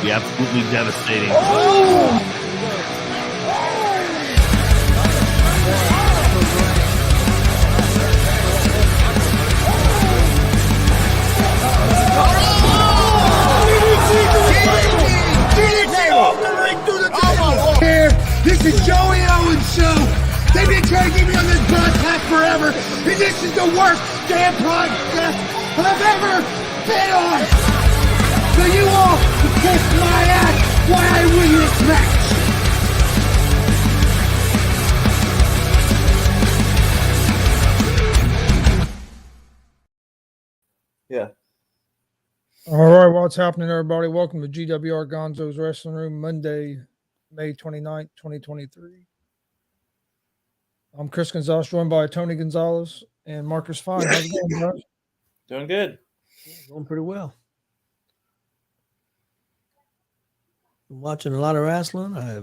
be absolutely devastating. Oh! This is Joey Owens' show. They've been trying to get me on this broadcast forever, and this is the worst damn podcast I've ever been on. So you all can kiss my ass while I win this match. Yeah. All right, what's happening, everybody? Welcome to G.W.R. Gonzo'S Wrestling Room, Monday, May 29th, 2023. I'm Chris Gonzo'S, joined by Tony Gonzalez and Marcus Fine. How's it going, guys? Doing good. Going pretty well. Been watching a lot of wrestling. I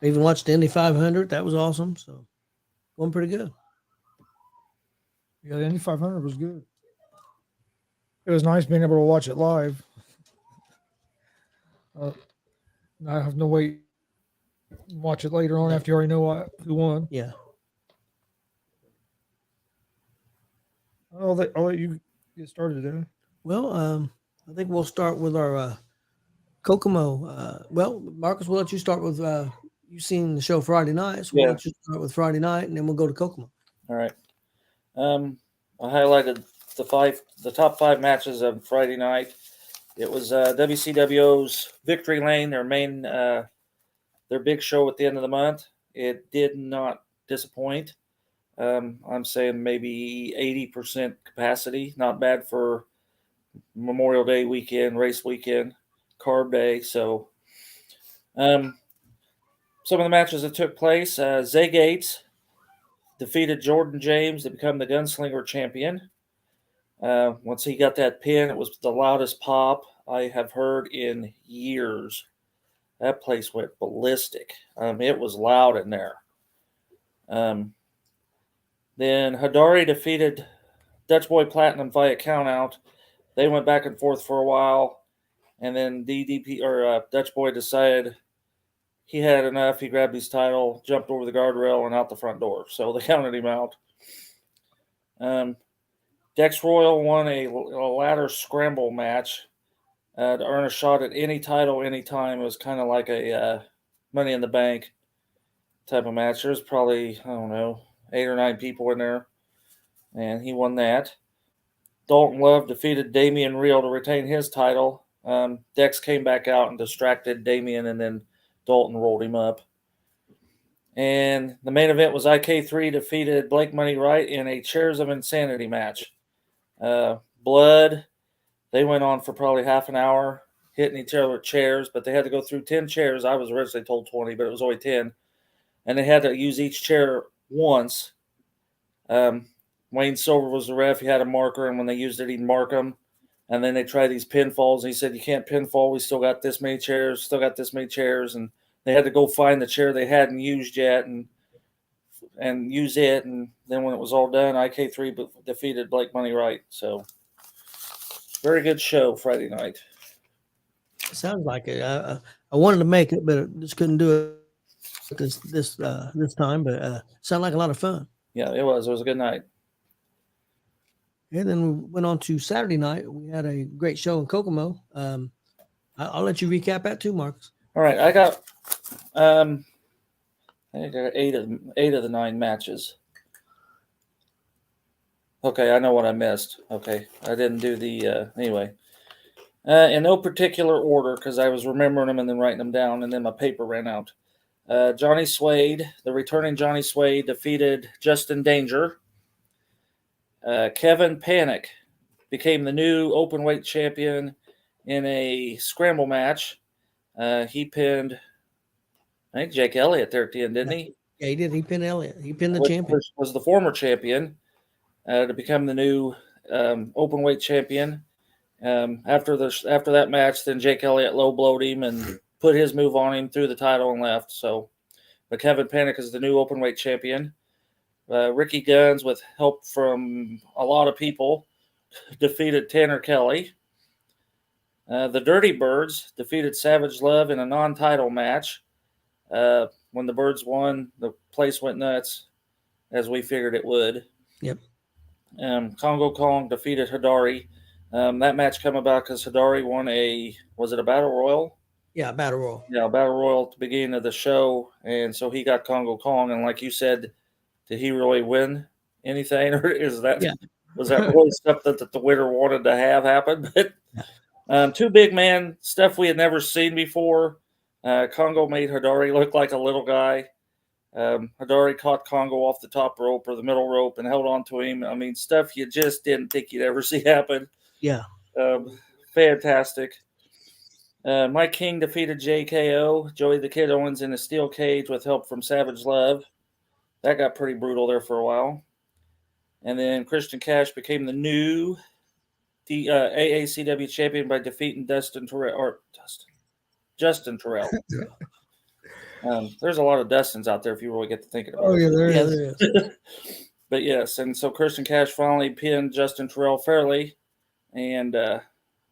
even watched the Indy 500. That was awesome. So, going pretty good. Yeah, the Indy 500 was good. It was nice being able to watch it live. I have no way to watch it later on after you already know who won. Yeah. I'll let you get started, then. Well, I think we'll start with our Kokomo. Well, Marcus, we'll let you start with you've seen the show Friday night, so we'll let you start with Friday night, and then we'll go to Kokomo. All right. I highlighted the top five matches of Friday night. It was WCW's Victory Lane, their main their big show at the end of the month. It did not disappoint. I'm saying maybe 80% capacity. Not bad for Memorial Day weekend, race weekend, carb day. So some of the matches that took place, Zay Gates defeated Jordan James to become the Gunslinger champion. Once he got that pin, it was the loudest pop I have heard in years. That place went ballistic. It was loud in there. Then Hidari defeated Dutch Boy Platinum via countout. They went back and forth for a while, and then Dutch Boy decided he had enough. He grabbed his title, jumped over the guardrail, and out the front door. So they counted him out. Dex Royal won a ladder scramble match to earn a shot at any title anytime. It was kind of like a Money in the Bank type of match. There's probably, 8 or 9 people in there, and he won that. Dalton Love defeated Damian Real to retain his title. Dex came back out and distracted Damian, and then Dalton rolled him up. And the main event was IK3 defeated Blake Money Wright in a Chairs of Insanity match. Blood, they went on for probably half an hour, hitting each other with chairs, but they had to go through 10 chairs. I was originally told 20, but it was only 10. And they had to use each chair once. Wayne Silver was the ref. He had a marker, and when they used it, he'd mark them. And then they tried these pinfalls. He said, "You can't pinfall. We still got this many chairs, And they had to go find the chair they hadn't used yet and use it. And then when it was all done, IK3 defeated Blake Money Wright. So, very good show Friday night. Sounds like it. I wanted to make it, but I just couldn't do it this time. But sounded like a lot of fun. Yeah, it was. It was a good night. And then we went on to Saturday night. We had a great show in Kokomo. I'll let you recap that too, Marcus. All right, I got I think I got 8 of the 9 matches. Okay, I know what I missed. Okay, I didn't do the anyway. In no particular order because I was remembering them and then writing them down, and then my paper ran out. Johnny Suede, the returning Johnny Suede, defeated Justin Danger. Kevin Panic became the new openweight champion in a scramble match. He pinned, I think, Jake Elliott there at the end, didn't he? Yeah, he did. He pinned Elliott. He pinned the champion. Was the former champion to become the new openweight champion. After that match, then Jake Elliott low blowed him and put his move on him, threw the title, and left. So, but Kevin Panic is the new openweight champion. Ricky Guns, with help from a lot of people, defeated Tanner Kelly. The Dirty Birds defeated Savage Love in a non-title match. When the Birds won, the place went nuts, as we figured it would. Yep. Congo Kong defeated Hidari. That match came about because Hidari won was it a Battle Royal? Yeah, Battle Royal. Yeah, Battle Royal at the beginning of the show, and so he got Congo Kong. And like you said, did he really win anything, or was that really stuff that the winner wanted to have happen? But two big man stuff we had never seen before. Congo made Hidari look like a little guy. Hidari caught Congo off the top rope or the middle rope and held on to him. I mean, stuff you just didn't think you'd ever see happen. Yeah. Fantastic. Mike King defeated JKO, Joey the Kid Owens, in a steel cage with help from Savage Love. That got pretty brutal there for a while. And then Christian Cash became the new AACW champion by defeating Justin Terrell. There's a lot of Dustins out there if you really get to thinking about it. Oh, yeah, there is. But yes, and so Christian Cash finally pinned Justin Terrell fairly. And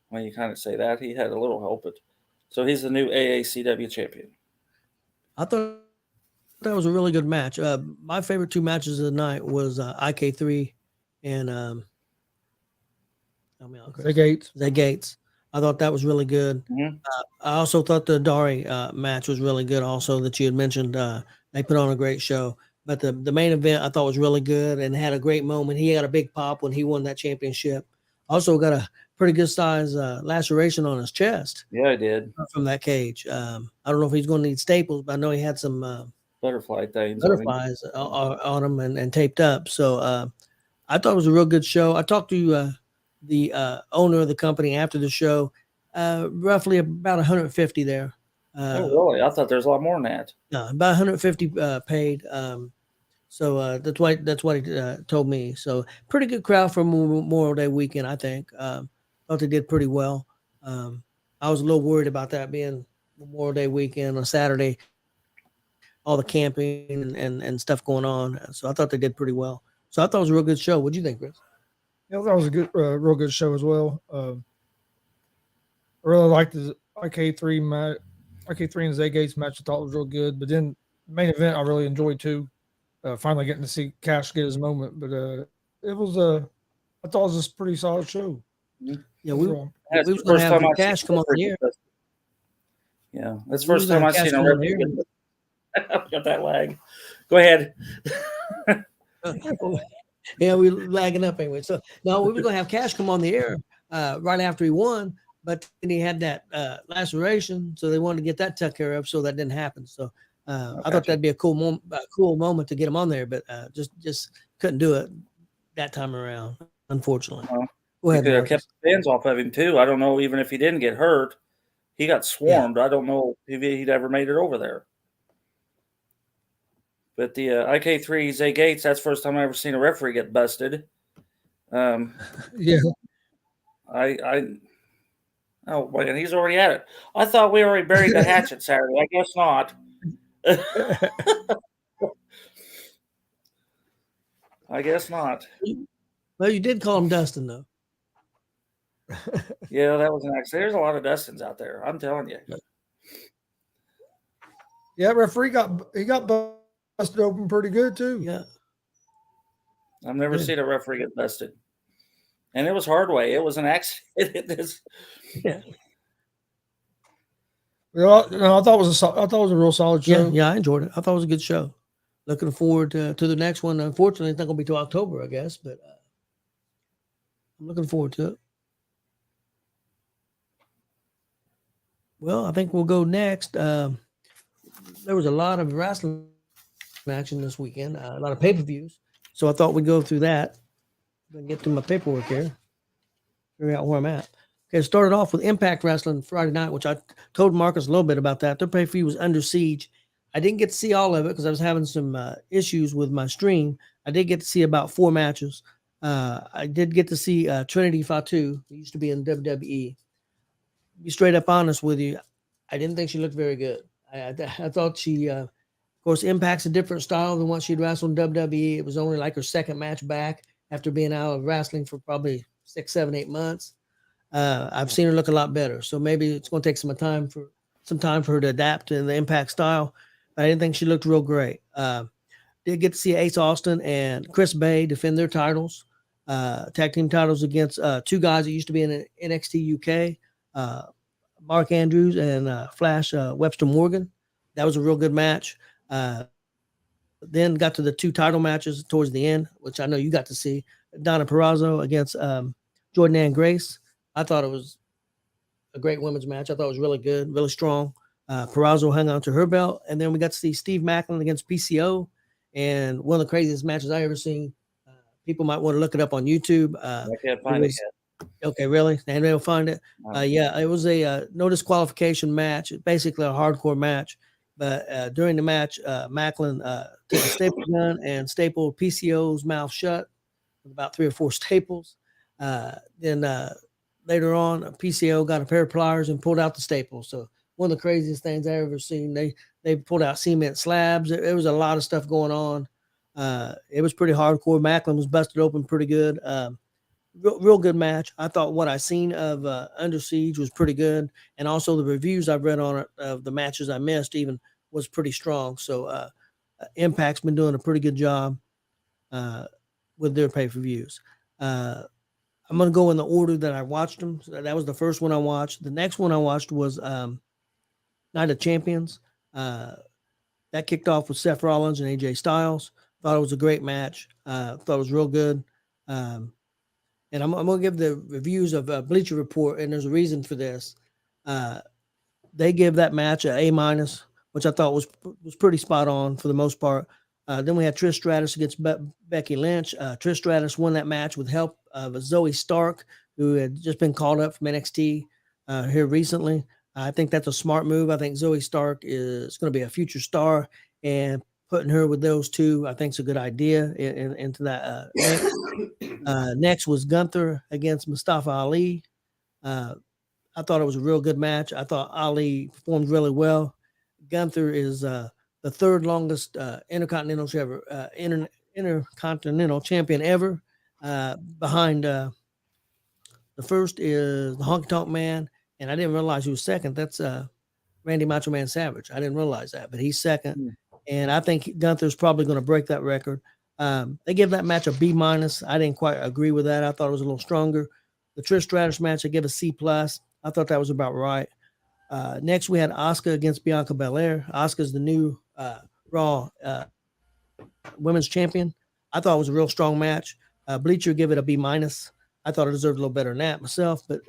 when you kind of say that, he had a little help. So he's the new AACW champion. I thought that was a really good match. My favorite two matches of the night was IK3 and Zay Gates. Zay Gates. I thought that was really good. Mm-hmm. I also thought the Dari match was really good also that you had mentioned. They put on a great show. But the main event I thought was really good and had a great moment. He had a big pop when he won that championship. Also got a pretty good size laceration on his chest. Yeah, I did. From that cage. I don't know if he's going to need staples, but I know he had some butterfly things. Butterflies on him and taped up. So I thought it was a real good show. I talked to the owner of the company after the show, roughly about 150 there. Oh, really? I thought there's a lot more than that. No, about 150 paid. So that's what he told me. So pretty good crowd for Memorial Day weekend, I think. Thought they did pretty well. I was a little worried about that being Memorial Day weekend on Saturday, all the camping and stuff going on. So I thought they did pretty well. So I thought it was a real good show. What do you think, Chris? Yeah, that was a good, real good show as well. I really liked the IK3 match. IK3 and Zay Gates match I thought was real good. But then the main event I really enjoyed too. Finally getting to see Cash get his moment. But it was I thought it was a pretty solid show. Yeah, we was going to have Cash come on the air. Yeah, that's the first time I've seen a referee. I've got that lag. Go ahead. Yeah, we're lagging up anyway. So no, we were going to have Cash come on the air right after he won, but then he had that laceration, so they wanted to get that taken care of, so that didn't happen. So I thought that'd be a cool moment to get him on there, but just couldn't do it that time around, unfortunately. Go ahead. He could have kept the fans off of him too. I don't know, even if he didn't get hurt, he got swarmed. Yeah. I don't know if he'd ever made it over there. But the IK3 Zay Gates, that's the first time I ever seen a referee get busted. Yeah. Oh, boy, and he's already at it. I thought we already buried the hatchet Saturday. I guess not. I guess not. Well, you did call him Dustin, though. Yeah, that was an accident. There's a lot of Dustins out there. I'm telling you. Yeah, referee got busted open pretty good too. Yeah, I've never seen a referee get busted, and it was hard way. It was an accident. Yeah. Well, no, I thought it was a real solid show. Yeah, I enjoyed it. I thought it was a good show. Looking forward to the next one. Unfortunately, it's not going to be till October, I guess, but I'm looking forward to it. Well, I think we'll go next. There was a lot of wrestling action this weekend, a lot of pay-per-views. So I thought we'd go through that. I'm going to get through my paperwork here, figure out where I'm at. Okay, started off with Impact Wrestling Friday night, which I told Marcus a little bit about that. Their pay-per-view was Under Siege. I didn't get to see all of it because I was having some issues with my stream. I did get to see about 4 matches. I did get to see Trinity Fatu, who used to be in WWE. Be straight up honest with you, I didn't think she looked very good. I thought she, of course, Impact's a different style than what she'd wrestled in WWE. It was only like her second match back after being out of wrestling for probably 6, 7, 8 months. I've seen her look a lot better. So maybe it's going to take some time for her to adapt to the Impact style. But I didn't think she looked real great. Did get to see Ace Austin and Chris Bay defend their titles, tag team titles against two guys that used to be in NXT UK, Mark Andrews and Flash Webster Morgan. That was a real good match. Then got to the two title matches towards the end, which I know you got to see. Donna Purrazzo against Jordan Ann Grace. I thought it was a great women's match. I thought it was really good, really strong. Purrazzo hung on to her belt. And then we got to see Steve Macklin against PCO. And one of the craziest matches I ever seen. People might want to look it up on YouTube. I can't find it yet. Okay, really? Anybody will find it? No. Yeah, it was a no disqualification match. Basically a hardcore match. But during the match, Macklin took a staple gun and stapled PCO's mouth shut with about 3 or 4 staples. Then later on, PCO got a pair of pliers and pulled out the staples. So one of the craziest things I ever seen. They pulled out cement slabs. There was a lot of stuff going on. It was pretty hardcore. Macklin was busted open pretty good. Real good match. I thought what I seen of Under Siege was pretty good, and also the reviews I've read on it of the matches I missed even was pretty strong. So Impact's been doing a pretty good job with their pay-per-views. I'm going to go in the order that I watched them. So that was the first one I watched. The next one I watched was Night of Champions. That kicked off with Seth Rollins and AJ Styles. Thought it was a great match. Thought it was real good. And I'm going to give the reviews of Bleacher Report, and there's a reason for this. They give that match an A-, which I thought was pretty spot on for the most part. Then we had Trish Stratus against Becky Lynch. Trish Stratus won that match with help of Zoe Stark, who had just been called up from NXT here recently. I think that's a smart move. I think Zoe Stark is going to be a future star, and putting her with those two, I think, is a good idea into that. Next was Gunther against Mustafa Ali. I thought it was a real good match. I thought Ali performed really well. Gunther is the third longest intercontinental champion ever. Behind the first is the Honky Tonk Man, and I didn't realize he was second. That's Randy Macho Man Savage. I didn't realize that, but he's second. And I think Gunther's probably going to break that record. They give that match a B-. I didn't quite agree with that. I thought it was a little stronger. The Trish Stratus match, I give a C+. I thought that was about right. Next, we had Asuka against Bianca Belair. Asuka's the new Raw Women's Champion. I thought it was a real strong match. Bleacher give it a B-. I thought it deserved a little better than that myself. But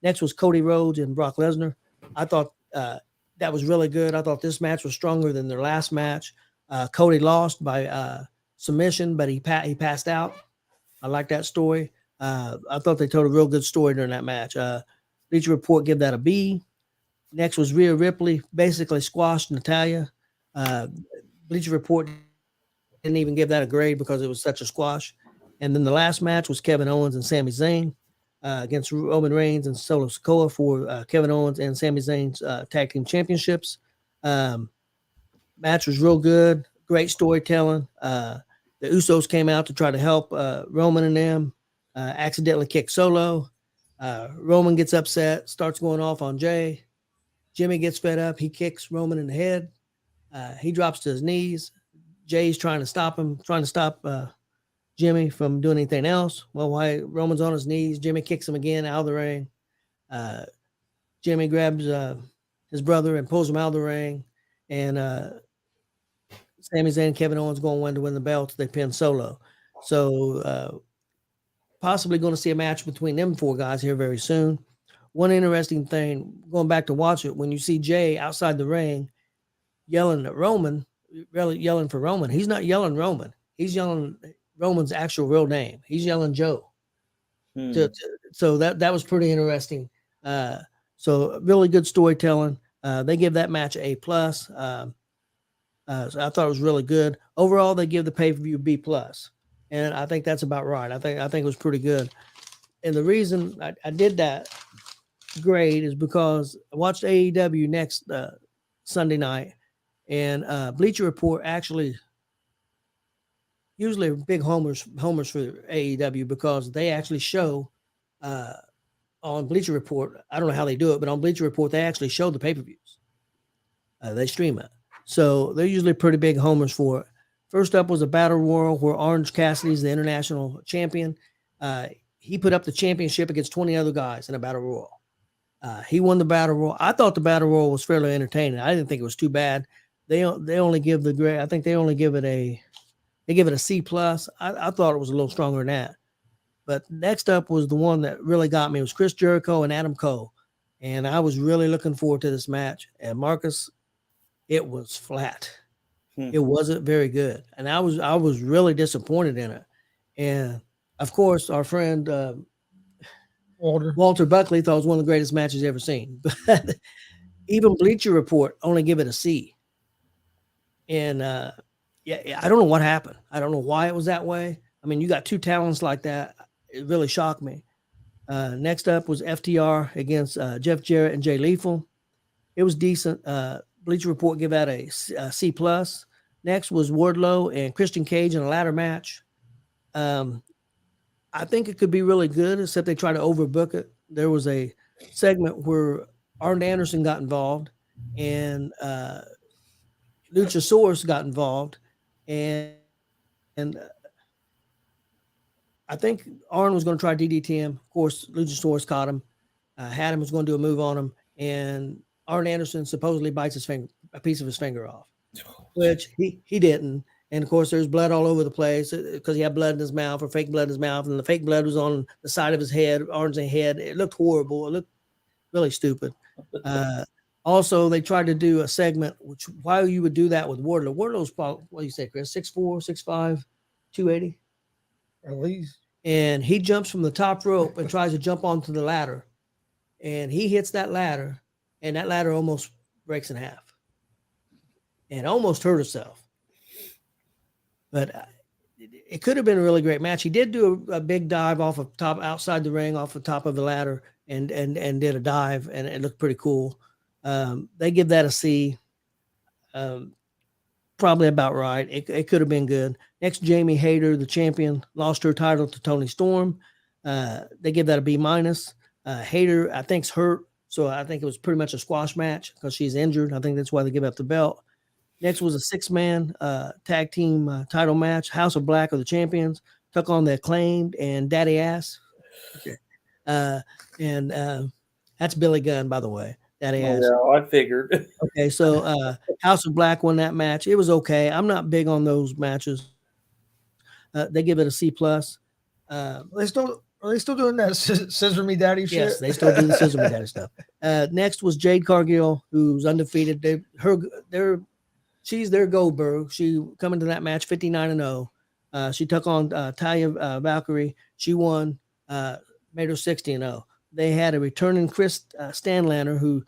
next was Cody Rhodes and Brock Lesnar. I thought that was really good. I thought this match was stronger than their last match. Cody lost by submission, but he passed out. I like that story. I thought they told a real good story during that match. Bleacher Report give that a B. Next was Rhea Ripley, basically squashed Natalya. Bleacher Report didn't even give that a grade because it was such a squash. And then the last match was Kevin Owens and Sami Zayn against Roman Reigns and Solo Sikoa for Kevin Owens and Sami Zayn's tag team championships. Match was real good. Great storytelling. The Usos came out to try to help Roman and them. Accidentally kicked Solo. Roman gets upset, starts going off on Jay. Jimmy gets fed up. He kicks Roman in the head. He drops to his knees. Jay's trying to stop him, trying to stop Jimmy from doing anything else. Well, while Roman's on his knees, Jimmy kicks him again out of the ring. Jimmy grabs his brother and pulls him out of the ring. And Sami Zayn and Kevin Owens going to win the belt. They pin Solo. So possibly going to see a match between them 4 guys here very soon. One interesting thing, going back to watch it, when you see Jay outside the ring yelling at Roman, really yelling for Roman, he's not yelling Roman. He's yelling Roman's actual real name. He's yelling Joe. So that was pretty interesting. So really good storytelling. They give that match a A+. So I thought it was really good. Overall, they give the pay-per-view B+. And I think that's about right. I think it was pretty good. And the reason I did that grade is because I watched AEW next Sunday night, and Bleacher Report actually usually big homers for AEW because they actually show on Bleacher Report, I don't know how they do it, but on Bleacher Report, they actually show the pay-per-views. They stream it. So they're usually pretty big homers for it. First up was a battle royal where Orange Cassidy's the international champion. He put up the championship against 20 other guys in a battle royal. He won the battle royal. I thought the battle royal was fairly entertaining. I didn't think it was too bad. They only give the grade. I think they only give it a C plus. I thought it was a little stronger than that. But next up was the one that really got me. It was Chris Jericho and Adam Cole, and I was really looking forward to this match. And Marcus, it was flat. It wasn't very good, and I was really disappointed in it. And of course, our friend Walter Buckley thought it was one of the greatest matches he's ever seen. But even Bleacher Report only give it a C. And yeah, I don't know what happened. I don't know why it was that way. I mean, you got two talents like that. It really shocked me. Next up was FTR against Jeff Jarrett and Jay Lethal. It was decent. Bleacher Report give that a C plus. Next was Wardlow and Christian Cage in a ladder match. I think it could be really good, except they try to overbook it. There was a segment where Arn Anderson got involved and Luchasaurus got involved, and I think Arn was going to try DDT him. Of course, Luchasaurus caught him, had him, was going to do a move on him, and Arn Anderson supposedly bites a piece of his finger off, which he didn't. And of course, there's blood all over the place because he had blood in his mouth or fake blood in his mouth, and the fake blood was on the side of his head, Arn's head. It looked horrible. It looked really stupid. Also, they tried to do a segment, which why you would do that with Wardlow. Wardlow's probably, what do you say, Chris? 6'4", 6'5", 280? At least. And he jumps from the top rope and tries to jump onto the ladder. And he hits that ladder, and that ladder almost breaks in half. And almost hurt himself. But it could have been a really great match. He did do a big dive off of top, outside the ring, off the top of the ladder, and did a dive, and it looked pretty cool. They give that a C. Probably about right. It could have been good. Next, Jamie Hayter, the champion, lost her title to Toni Storm. They give that a B minus. Hayter, I think, is hurt, so I think it was pretty much a squash match because she's injured. I think that's why they give up the belt. Next was a 6-man tag team title match. House of Black are the champions. Took on the Acclaimed and Daddy Ass. Okay. And that's Billy Gunn, by the way. Daddy Ass. Yeah, I figured. Okay, so House of Black won that match. It was okay. I'm not big on those matches. They give it a C plus. Are they still doing that scissor me daddy shit? Yes, they still do the scissor me daddy stuff. Next was Jade Cargill, who's undefeated. She's their Goldberg. She coming to that match 59-0. She took on Talia Valkyrie. She won, made her 60-0. They had a returning Chris Stanlander, who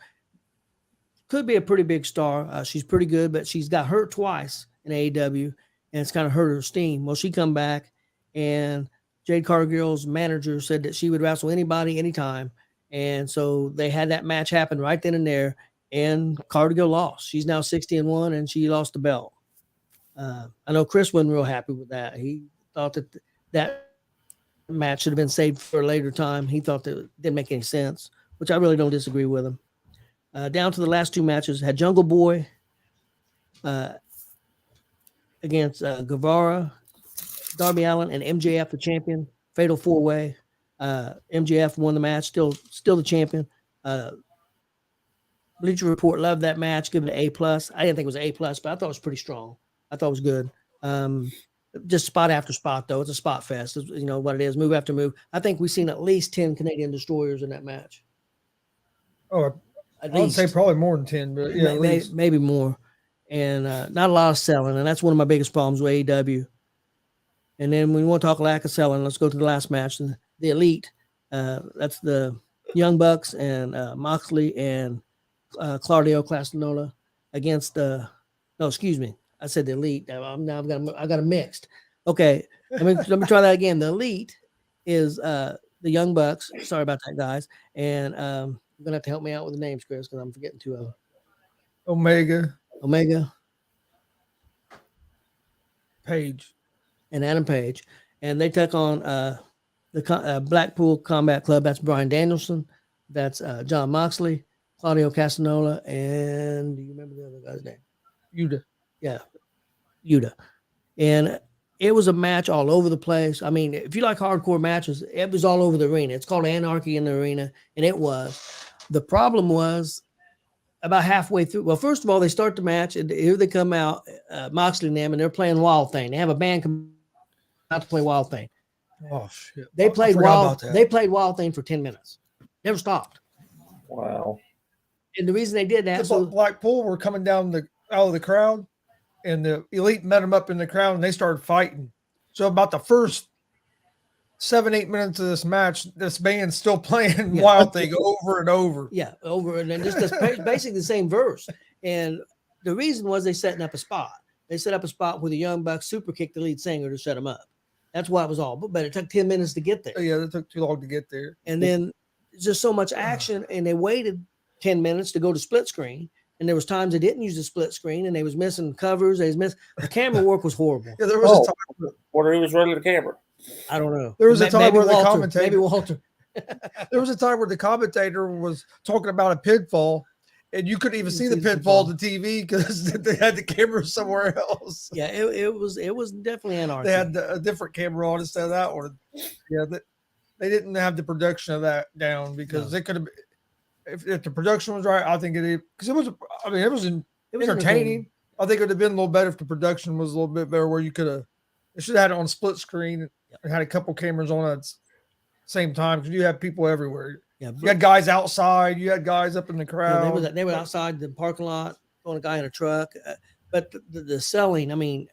could be a pretty big star. She's pretty good, but she's got hurt twice in AEW, and it's kind of hurt her steam. Well, she come back, and Jade Cargill's manager said that she would wrestle anybody, anytime. And so they had that match happen right then and there, and Cargill lost. She's now 60-1, and she lost the belt. I know Chris wasn't real happy with that. He thought that match should have been saved for a later time. He thought that it didn't make any sense, which I really don't disagree with him. Down to the last two matches, had Jungle Boy against G.W.R, Darby Allin, and MJF, the champion. Fatal 4-way. MJF won the match, still the champion. Bleacher Report loved that match, give it an A plus. I didn't think it was an A plus, but I thought it was pretty strong. I thought it was good. Just spot after spot, though. It's a spot fest. It's, you know what it is, move after move. I think we've seen at least 10 Canadian destroyers in that match. Oh, I would say probably more than 10, but yeah, maybe more. And not a lot of selling, and that's one of my biggest problems with AEW. And then when we want to talk lack of selling, let's go to the last match. The Elite, that's the Young Bucks and Moxley and Claudio Castagnoli against I said the Elite. I got it mixed. Okay, let me try that again. The Elite is the Young Bucks. Sorry about that, guys. And you're gonna have to help me out with the names, Chris, because I'm forgetting two of them. Omega, Page, and Adam Page, and they took on the Blackpool Combat Club. That's Brian Danielson. That's John Moxley, Claudio Castagnoli, and do you remember the other guy's name? Yuta. Yeah, Yuta. And it was a match all over the place. I mean, if you like hardcore matches, it was all over the arena. It's called Anarchy in the Arena, and it was. The problem was about halfway through. Well, first of all, they start the match, and here they come out, Moxley and them, and they're playing Wild Thing. They have a band come out to play Wild Thing. Oh shit! They I played forgot Wild. about that. They played Wild Thing for 10 minutes. Never stopped. Wow. And the reason they did that, The Blackpool were coming down out of the crowd, and the Elite met them up in the crowd, and they started fighting. So about the first 7-8 minutes of this match, this band's still playing Wild Thing over and over. yeah, over and then just basically the same verse. And the reason was they setting up a spot. They set up a spot where the Young Bucks super kicked the lead singer to shut him up. That's why it was all. But it took 10 minutes to get there. Yeah, it took too long to get there. And then just so much action, and they waited 10 minutes to go to split screen. And there was times they didn't use the split screen, and they was missing covers. They was missing the camera work was horrible. Yeah, there was a time. Or he was running the camera. I don't know. There was a time Maybe where the Walter, commentator. maybe Walter. There was a time where the commentator was talking about a pinfall, and you couldn't even see the pinfall on the TV because they had the camera somewhere else. Yeah, it was definitely anarchy. They had a different camera on instead of that one. Yeah, they didn't have the production of that down because they could have. If the production was right, I think because it was. I mean, it was entertaining. I think it would have been a little better if the production was a little bit better, where you could have. They should have had it on split screen and had a couple cameras on at the same time because you have people everywhere. Yeah, you had guys outside, you had guys up in the crowd. They were outside the parking lot, throwing a guy in a truck. But the selling, I mean,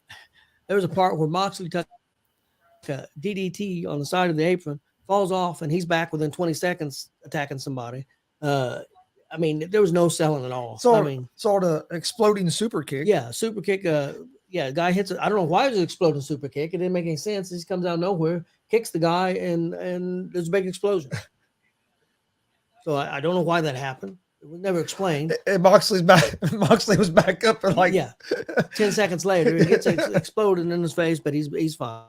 there was a part where Moxley took a DDT on the side of the apron, falls off, and he's back within 20 seconds attacking somebody. I mean, there was no selling at all. Saw the exploding super kick. Yeah, super kick. The guy hits it. I don't know why it was an exploding super kick. It didn't make any sense. He just comes out of nowhere, kicks the guy, and there's a big explosion. So I don't know why that happened. It was never explained. And Moxley was back up and 10 seconds later, he gets exploded in his face, but he's fine.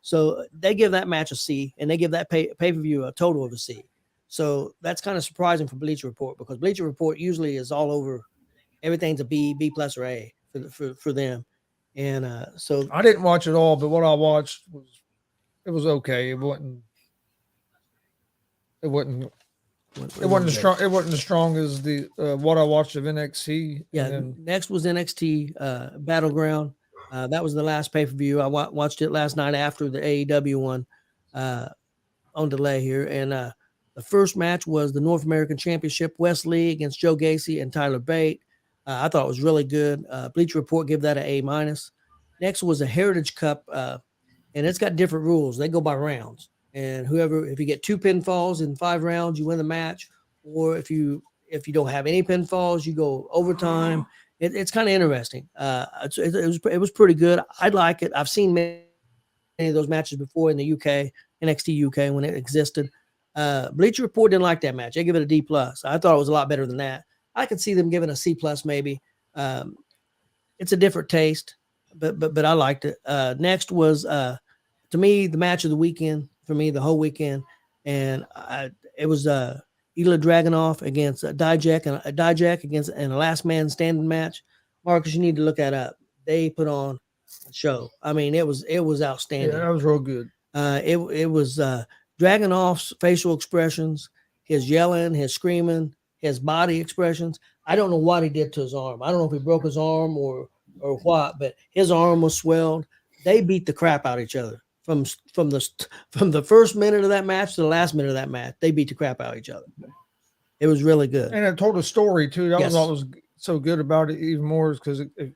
So they give that match a C, and they give that pay-per-view a total of a C. So that's kind of surprising for Bleacher Report because Bleacher Report usually is all over. Everything's a B plus or A for them. And so I didn't watch it all, but what I watched was okay. It wasn't as strong. It wasn't as strong as the what I watched of NXT. Yeah. Next was NXT Battleground. That was the last pay-per-view. I watched it last night after the AEW one on delay here. And the first match was the North American Championship, Wes Lee against Joe Gacy and Tyler Bate. I thought it was really good. Bleacher Report gave that an A-. Next was a Heritage Cup, and it's got different rules. They go by rounds. And if you get 2 pinfalls in 5 rounds, you win the match. Or if you don't have any pinfalls, you go overtime. It's kind of interesting. It was pretty good. I'd like it. I've seen many of those matches before in the UK, NXT UK when it existed. Bleacher Report didn't like that match. They give it a D+. I thought it was a lot better than that. I could see them giving a C+ maybe. It's a different taste, but I liked it. Next was to me the match of the weekend for me the whole weekend, and it was Ilya Dragunov against Dijak against a last man standing match. Marcus, you need to look that up. They put on a show. I mean, it was outstanding. Yeah, that was real good. It was Dragunov's facial expressions, his yelling, his screaming, his body expressions. I don't know what he did to his arm. I don't know if he broke his arm or what, but his arm was swelled. They beat the crap out of each other from the first minute of that match to the last minute of that match. They beat the crap out of each other. It was really good, and it told a story too. That Yes. was what was so good about it, even more, because it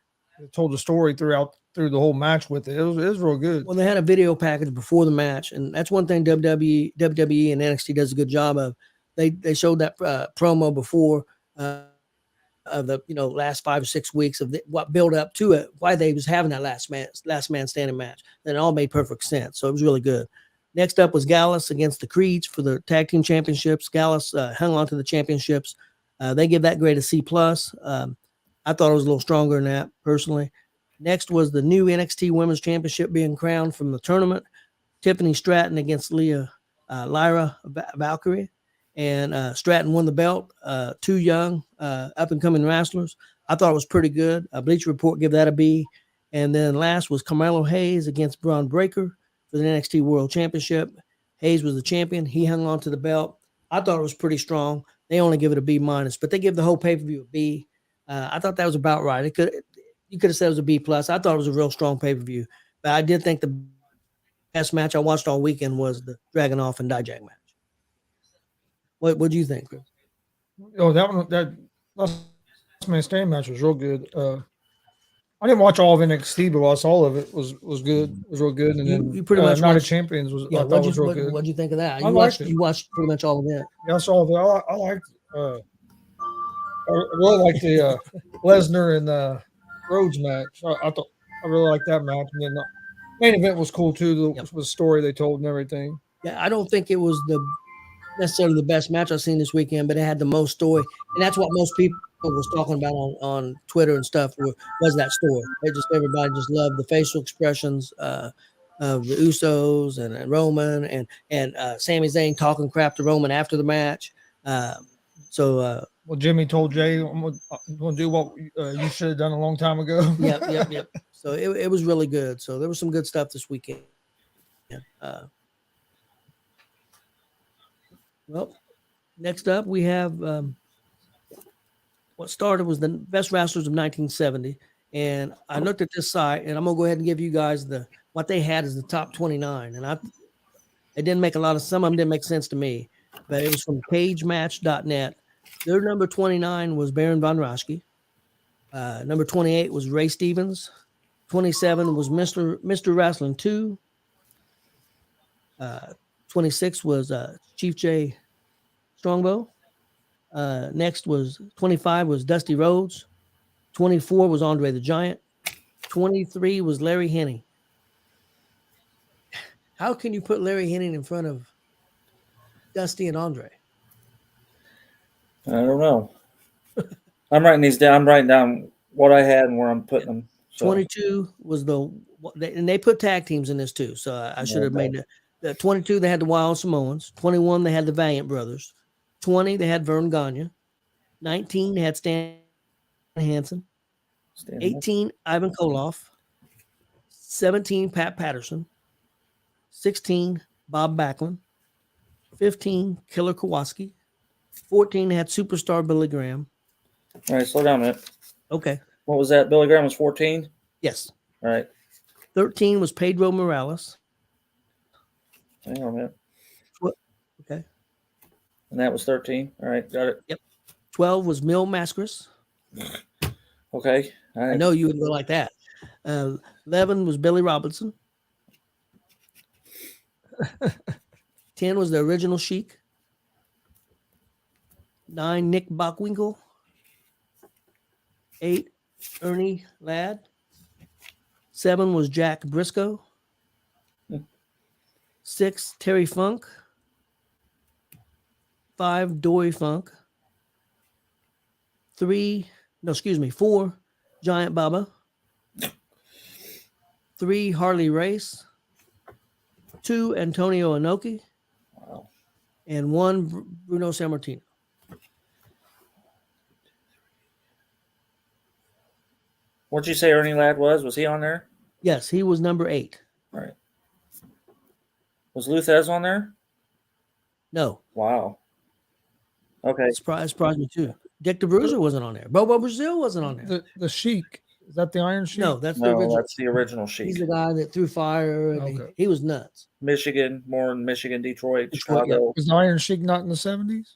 told a story through the whole match with it. It was real good. Well, they had a video package before the match, and that's one thing WWE and NXT does a good job of. They showed that promo before of the last 5 or 6 weeks of what built up to it, why they was having that last man standing match. And it all made perfect sense. So it was really good. Next up was Gallus against the Creeds for the tag team championships. Gallus hung on to the championships. They give that grade a C+. I thought it was a little stronger than that personally. Next was the new NXT Women's Championship being crowned from the tournament. Tiffany Stratton against Lyra Valkyrie. And Stratton won the belt. 2 young, up-and-coming wrestlers. I thought it was pretty good. Bleacher Report give that a B. And then last was Carmelo Hayes against Braun Breaker for the NXT World Championship. Hayes was the champion. He hung on to the belt. I thought it was pretty strong. They only give it a B-, but they give the whole pay-per-view a B. I thought that was about right. You could have said it was a B+. I thought it was a real strong pay-per-view. But I did think the best match I watched all weekend was the Dragunov and Dijak match. What do you think, Chris? Oh, that last man standing match was real good. I didn't watch all of NXT, but watched all of it was good. It was real good. And then you pretty much Night of watched, Champions was yeah. I thought was real good. What'd you think of that? I liked it. You watched pretty much all of it. Yeah, I saw of it. I liked. I really liked the Lesnar and Rhodes match. I thought I really liked that match. And then the main event was cool too. The story they told and everything. Yeah, I don't think it was necessarily the best match I've seen this weekend, but it had the most story, and that's what most people was talking about on Twitter and stuff. Was that story? Everybody just loved the facial expressions of the Usos and Roman and Sami Zayn talking crap to Roman after the match. Well, Jimmy told Jay, "I'm going to do what you should have done a long time ago." Yep. So it was really good. So there was some good stuff this weekend. Well, next up we have what started was the best wrestlers of 1970, and I looked at this site, and I'm gonna go ahead and give you guys what they had as the top 29, and it didn't make some of them didn't make sense to me, but it was from CageMatch.net. Their number 29 was Baron von Raschke. Number 28 was Ray Stevens. 27 was Mr. Wrestling 2. 26 was Chief J Strongbow. Next was 25 was Dusty Rhodes. 24 was Andre the Giant. 23 was Larry Hennig. How can you put Larry Hennig in front of Dusty and Andre? I don't know. I'm writing these down. I'm writing down what I had and where I'm putting them. So. 22 was and they put tag teams in this too. So I should have made it. 22, they had the Wild Samoans. 21, they had the Valiant Brothers. 20, they had Vern Gagne. 19, they had Stan Hansen. 18, Ivan Koloff. 17, Pat Patterson. 16, Bob Backlund. 15, Killer Kowalski. 14, they had Superstar Billy Graham. All right, slow down a minute. Okay. What was that? Billy Graham was 14? Yes. All right. 13 was Pedro Morales. Hang on a minute. Okay. And that was 13. All right, got it. Yep. 12 was Mil Mascaras. Okay. I know you would go like that. 11 was Billy Robinson. 10 was the original Sheik. 9, Nick Bockwinkel. 8, Ernie Ladd. 7 was Jack Briscoe. 6, Terry Funk. 5, Dory Funk. 4, Giant Baba. 3, Harley Race. 2, Antonio Inoki. Wow. And 1, Bruno Sammartino. What'd you say Ernie Ladd was? Was he on there? Yes, he was number 8. All right. Was Luthez on there? No. Wow. Okay. Surprised me too. Dick the Bruiser wasn't on there. Bobo Brazil wasn't on there. The Sheik. Is that the Iron Sheik? No, that's the original. Sheik. He's the guy that threw fire. And he was nuts. Michigan, Detroit, Chicago. Yeah. Was the Iron Sheik not in the 70s?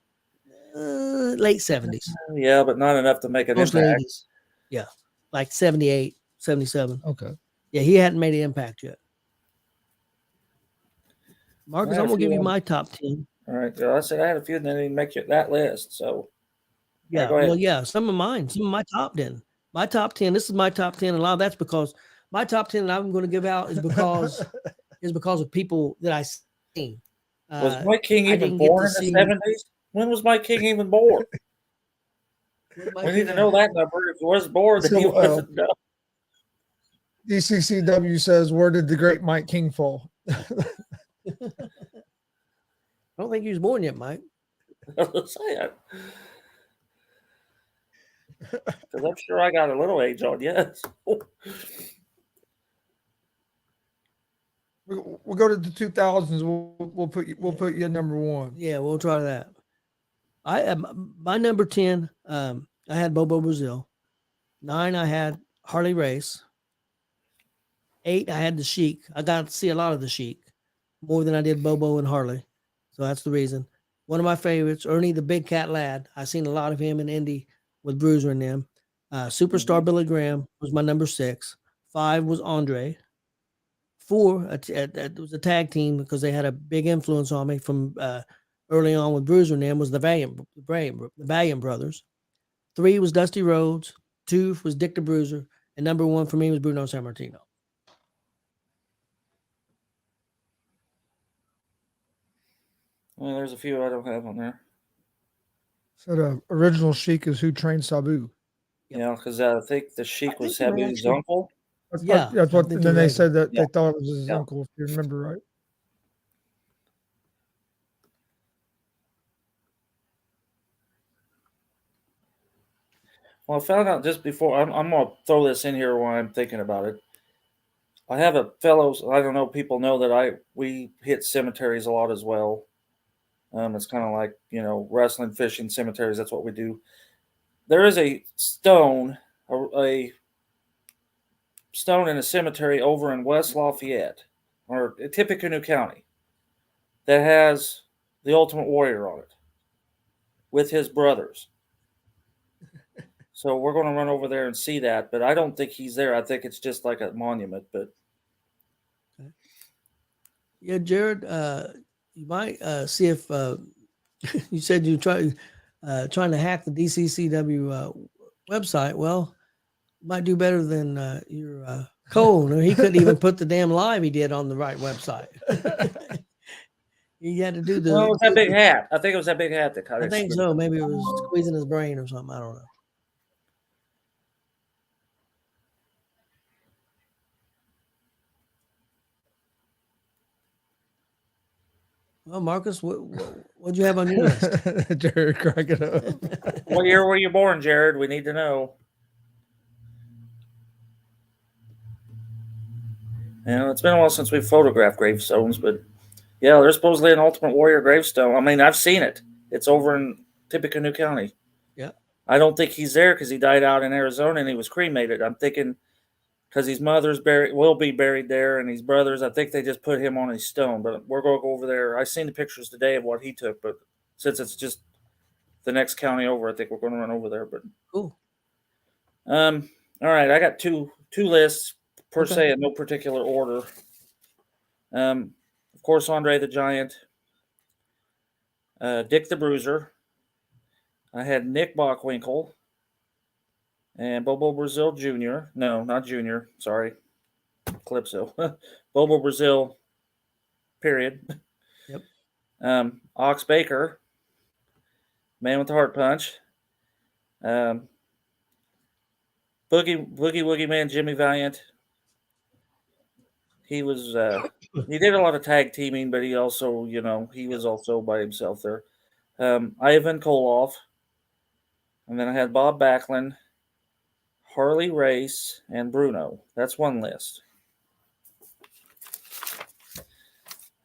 Late 70s. Yeah, but not enough to make an impact. 80s. Yeah, like 78, 77. Okay. Yeah, he hadn't made an impact yet. Marcus, I'm going to give you my top 10. All right. I said I had a few that didn't make that list. So, yeah. Well, yeah, some of mine, some of my top 10. My top 10, this is my top 10. A lot of that's because my top 10 that I'm going to give out is because of people that I seen. Was Mike King even born in the 70s? When was Mike King even born? We need to know that number. If he was born, then he wasn't. DCCW says, where did the great Mike King fall? I don't think he was born yet, Mike. I was saying. Because I'm sure I got a little age on, yes. We'll go to the 2000s. We'll put you at number one. Yeah, we'll try that. I am my number 10. I had Bobo Brazil. 9, I had Harley Race. 8, I had the Sheik. I got to see a lot of the Sheik, more than I did Bobo and Harley. So that's the reason. One of my favorites, Ernie the Big Cat Lad. I seen a lot of him in Indy with Bruiser and them. Superstar Billy Graham was my number 6. 5 was Andre. 4, it was a tag team because they had a big influence on me from early on with Bruiser and them, was the Valiant Brothers. 3 was Dusty Rhodes. 2 was Dick the Bruiser. And number 1 for me was Bruno Sammartino. Well, there's a few I don't have on there. So the original Sheik is who trained Sabu. Yep. Yeah, because I think the Sheik was Sabu's uncle. That's what. And then they said that they thought it was his Yeah. uncle, if you remember right. Well, I found out just before. I'm going to throw this in here while I'm thinking about it. I have a fellow. I don't know. People know that we hit cemeteries a lot as well. It's kind of like, wrestling, fishing, cemeteries. That's what we do. There is a stone, a stone in a cemetery over in West Lafayette, or Tippecanoe County, that has the Ultimate Warrior on it with his brothers. So we're going to run over there and see that, but I don't think he's there. I think it's just like a monument. But yeah, Jared, you might see if you said you trying to hack the DCCW website. Well, you might do better than your Cole. He couldn't even put the damn live he did on the right website. You had to do the. Well, it was that big hat. I think it was that big hat that caught it. I think so. Maybe it was squeezing his brain or something. I don't know. Well, Marcus, what'd you have on your list? Jared cracking up. What year were you born, Jared? We need to know. It's been a while since we've photographed gravestones, but yeah, there's supposedly an Ultimate Warrior gravestone. I mean, I've seen it. It's over in Tippecanoe County. Yeah. I don't think he's there because he died out in Arizona and he was cremated. I'm thinking because his mother's will be buried there, and his brothers, I think they just put him on his stone. But we're going to go over there. I seen the pictures today of what he took, but since it's just the next county over, I think we're going to run over there. But cool. All right, I got two lists per se in no particular order. Of course, Andre the Giant, Dick the Bruiser. I had Nick Bockwinkel and Bobo Brazil Jr. No, not Jr. Sorry, Calypso. Bobo Brazil. Period. Yep. Ox Baker, Man with the Heart Punch. Boogie Woogie Man Jimmy Valiant. He was he did a lot of tag teaming, but he also, he was also by himself there. Ivan Koloff. And then I had Bob Backlund, Harley Race, and Bruno. That's one list.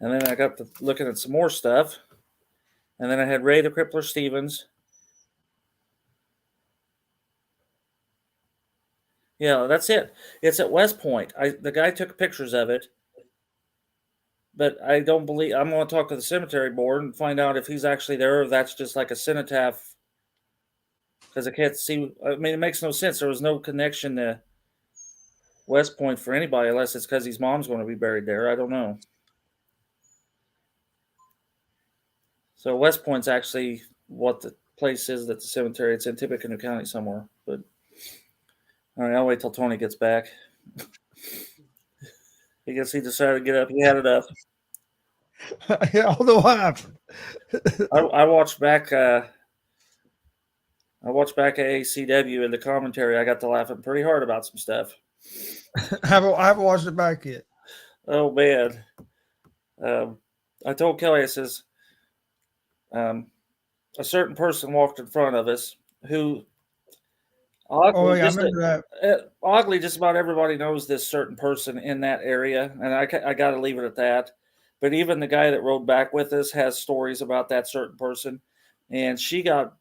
And then I got to looking at some more stuff. And then I had Ray the Crippler Stevens. Yeah, that's it. It's at West Point. The guy took pictures of it. But I don't believe... I'm going to talk to the cemetery board and find out if he's actually there or if that's just like a cenotaph. Because I can't see... I mean, it makes no sense. There was no connection to West Point for anybody unless it's because his mom's going to be buried there. I don't know. So West Point's actually what the place is, that's the cemetery. It's in Tippecanoe County somewhere. But all right, I'll wait till Tony gets back. I guess he decided to get up. He had enough. Yeah, although what happened? I watched back. I watched back AACW in the commentary. I got to laughing pretty hard about some stuff. I haven't watched it back yet. Oh man. I told Kelly, I says, a certain person walked in front of us who Oh oddly, yeah, I remember that. oddly, just about everybody knows this certain person in that area, and I got to leave it at that. But even the guy that rode back with us has stories about that certain person, and she got.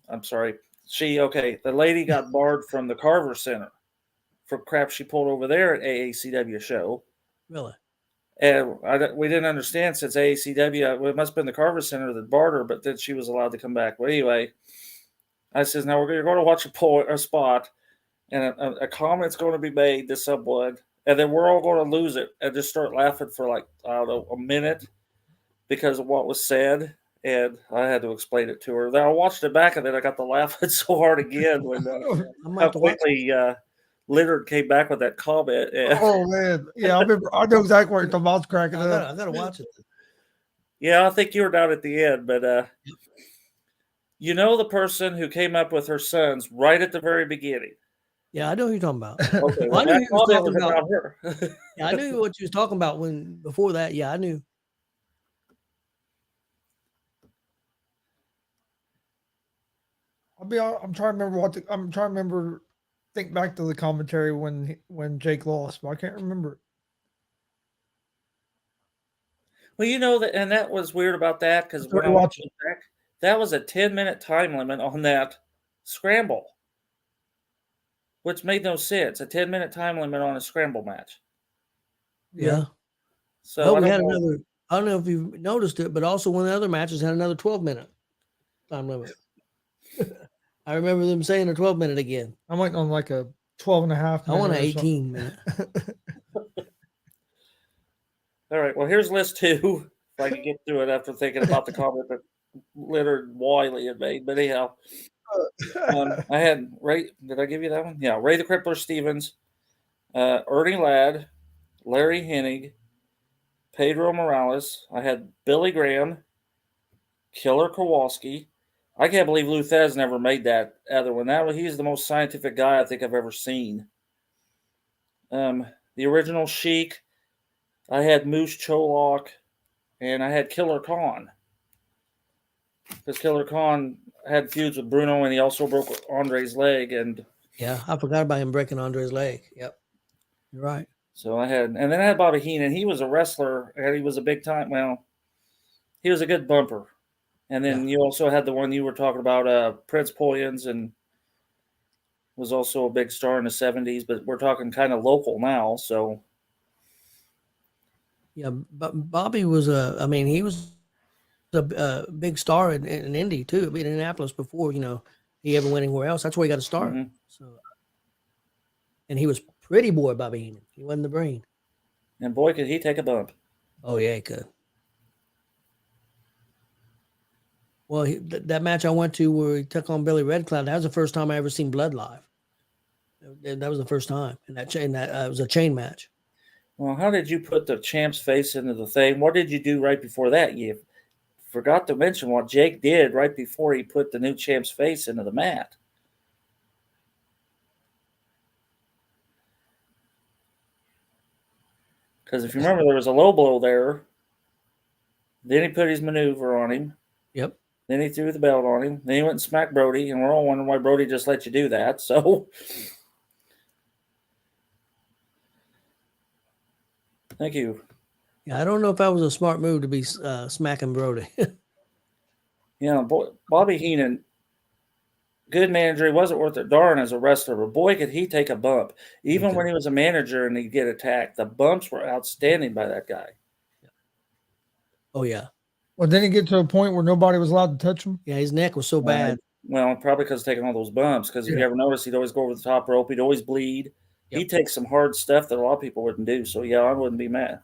I'm sorry, the lady got barred from the Carver Center for crap she pulled over there at AACW show. Really? And we didn't understand since AACW, it must have been the Carver Center that barred her, but then she was allowed to come back. But anyway, I says, now we're going to watch a spot, and a comment's going to be made to someone, and then we're all going to lose it and just start laughing for like, I don't know, a minute because of what was said. And I had to explain it to her. Then I watched it back, and then I got to laughing so hard again when I might how have to watch it. quickly Leonard came back with that comment. And, Oh man, yeah, I remember. I know exactly what you're talking about. I was cracking up. I gotta watch it. yeah, I think you were down at the end, but you know the person who came up with her sons right at the very beginning. Yeah, I know who you're talking about. Okay, Well, I knew that he was comment talking was about. about her. Yeah, I knew what you was talking about when before that. Yeah, I knew. I'm trying to remember I'm trying to remember. Think back to the commentary when Jake lost, but I can't remember. Well, you know that, and that was weird about that because when I Watch watched it back, that was a 10-minute time limit on that scramble, which made no sense. A 10-minute time limit on a scramble match. Yeah. So Well, I we don't had know. another. I don't know if you noticed it, but also one of the other matches had another 12-minute time limit. I remember them saying a 12-minute again. I went on like a 12 and a half. I want minute an or something. 18-minute. All right. Well, here's list two. If I can get through it after thinking about the comment that Leonard Wiley had made. But anyhow, I had Ray. Did I give you that one? Yeah. Ray the Crippler Stevens, Ernie Ladd, Larry Hennig, Pedro Morales. I had Billy Graham, Killer Kowalski. I can't believe Luthez never made that other one. He's the most scientific guy I think I've ever seen. The original Sheik. I had Moose Cholok, and I had Killer Khan. Because Killer Khan had feuds with Bruno, and he also broke Andre's leg. And Yeah, I forgot about him breaking Andre's leg. Yep, you're right. so and then I had Bobby Heenan. He was a wrestler, and he was a big time. Well, he was a good bumper. And then you also had the one you were talking about, Prince Poyens, and was also a big star in the 70s. But we're talking kind of local now. So Yeah, but Bobby was I mean, he was a big star in Indy too. In Indianapolis before he ever went anywhere else. That's where he got to start. mhm. So, and he was pretty boy Bobby Heenan. He wasn't the brain. And boy, could he take a bump. Oh yeah, he could. Well, that match I went to where he took on Billy Red Cloud, that was the first time I ever seen blood live. That was the first time, and that was a chain match. Well, how did you put the champ's face into the thing? What did you do right before that? You forgot to mention what Jake did right before he put the new champ's face into the mat. Because if you remember, there was a low blow there. Then he put his maneuver on him. Yep. Then he threw the belt on him. Then he went and smacked Brody, and we're all wondering why Brody just let you do that. So, thank you. Yeah, I don't know if that was a smart move to be smacking Brody. Yeah, boy, Bobby Heenan, good manager. He wasn't worth a darn as a wrestler, but boy, could he take a bump. Even when he was a manager and he'd get attacked, the bumps were outstanding by that guy. Oh, yeah. Well, then he get to a point where nobody was allowed to touch him. Yeah, his neck was so bad. Well, probably because taking all those bumps. Because if you ever notice, he'd always go over the top rope. He'd always bleed. Yep. He'd take some hard stuff that a lot of people wouldn't do. So, yeah, I wouldn't be mad.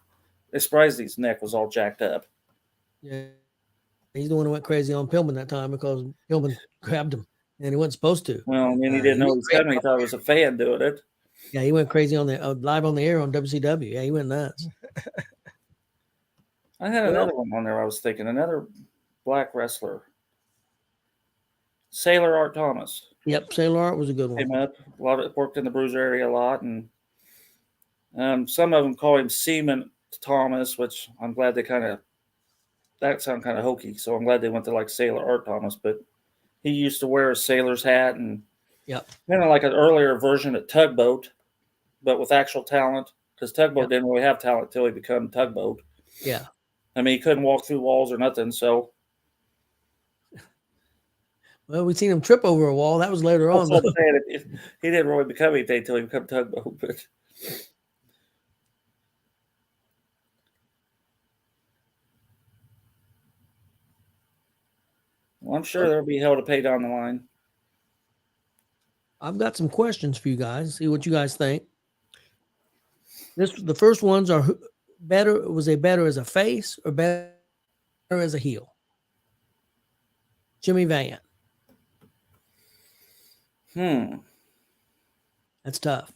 It's surprised his neck was all jacked up. Yeah. He's the one who went crazy on Pillman that time because Pillman grabbed him and he wasn't supposed to. Well, I mean, he didn't know he was coming. He thought it was a fan doing it. Yeah, he went crazy on the live on the air on WCW. Yeah, he went nuts. I had another one on there. I was thinking another black wrestler, Sailor Art Thomas. Yep, Sailor Art was a good one. Came up worked in the bruiser area a lot, and some of them call him Seaman Thomas, which I'm glad they kind of that sound kind of hokey. So I'm glad they went to like Sailor Art Thomas, but he used to wear a sailor's hat and Yep. kind of like an earlier version of Tugboat, but with actual talent. Because Tugboat Yep. didn't really have talent until he became Tugboat. Yeah. I mean, he couldn't walk through walls or nothing. So Well, we seen him trip over a wall. That was later on. that's what I'm saying. If he didn't really become anything until he became Tugboat. But well, I'm sure there'll be hell to pay down the line. I've got some questions for you guys. See what you guys think. The first ones are better. Was they better as a face or better as a heel? Jimmy Valiant. That's tough.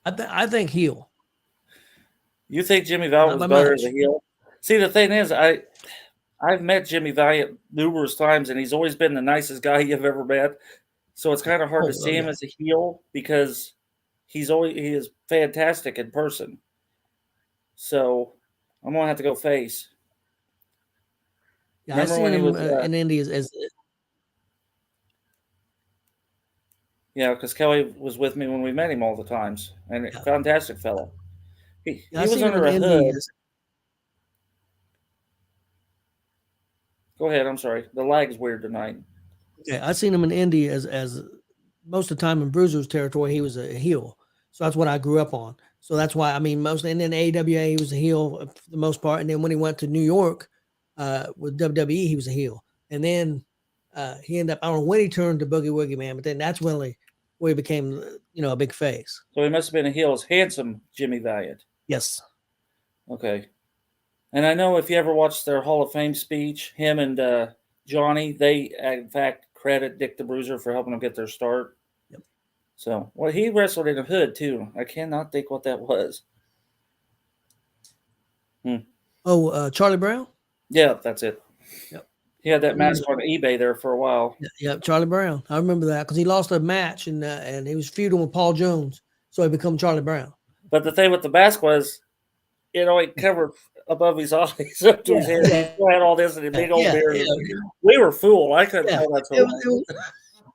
I think heel. You think Jimmy Valiant was better as a heel? See, the thing is, I've met Jimmy Valiant numerous times, and he's always been the nicest guy you've ever met. So it's kind of hard to see him as a heel because he is fantastic in person. So I'm gonna have to go face. Yeah, I seen him in Indy as yeah, because Kelly was with me when we met him all the times, and a fantastic fellow. He was under a hood. Go ahead. I'm sorry. The lag's weird tonight. Okay, I seen him in Indy as most of the time in Bruiser's territory. He was a heel, so that's what I grew up on. So that's why and then AWA he was a heel for the most part, and then when he went to New York with WWE, he was a heel, and then he ended up. I don't know when he turned to Boogie Woogie Man, but then that's when he became a big face. So he must have been a heel as handsome Jimmy Valiant. Yes. Okay. And I know if you ever watched their Hall of Fame speech, him and Johnny, they in fact credit Dick the Bruiser for helping them get their start. Yep. So, well, he wrestled in a hood too. I cannot think what that was. Oh, Charlie Brown? Yeah, that's it. Yep. He had that match on eBay there for a while. Yeah, Charlie Brown. I remember that because he lost a match and he was feuding with Paul Jones, so he became Charlie Brown. But the thing with the mask was, it covered above his eyes up to his head. He still had all this and a big old beard. Yeah. We were fooled. I couldn't tell that's what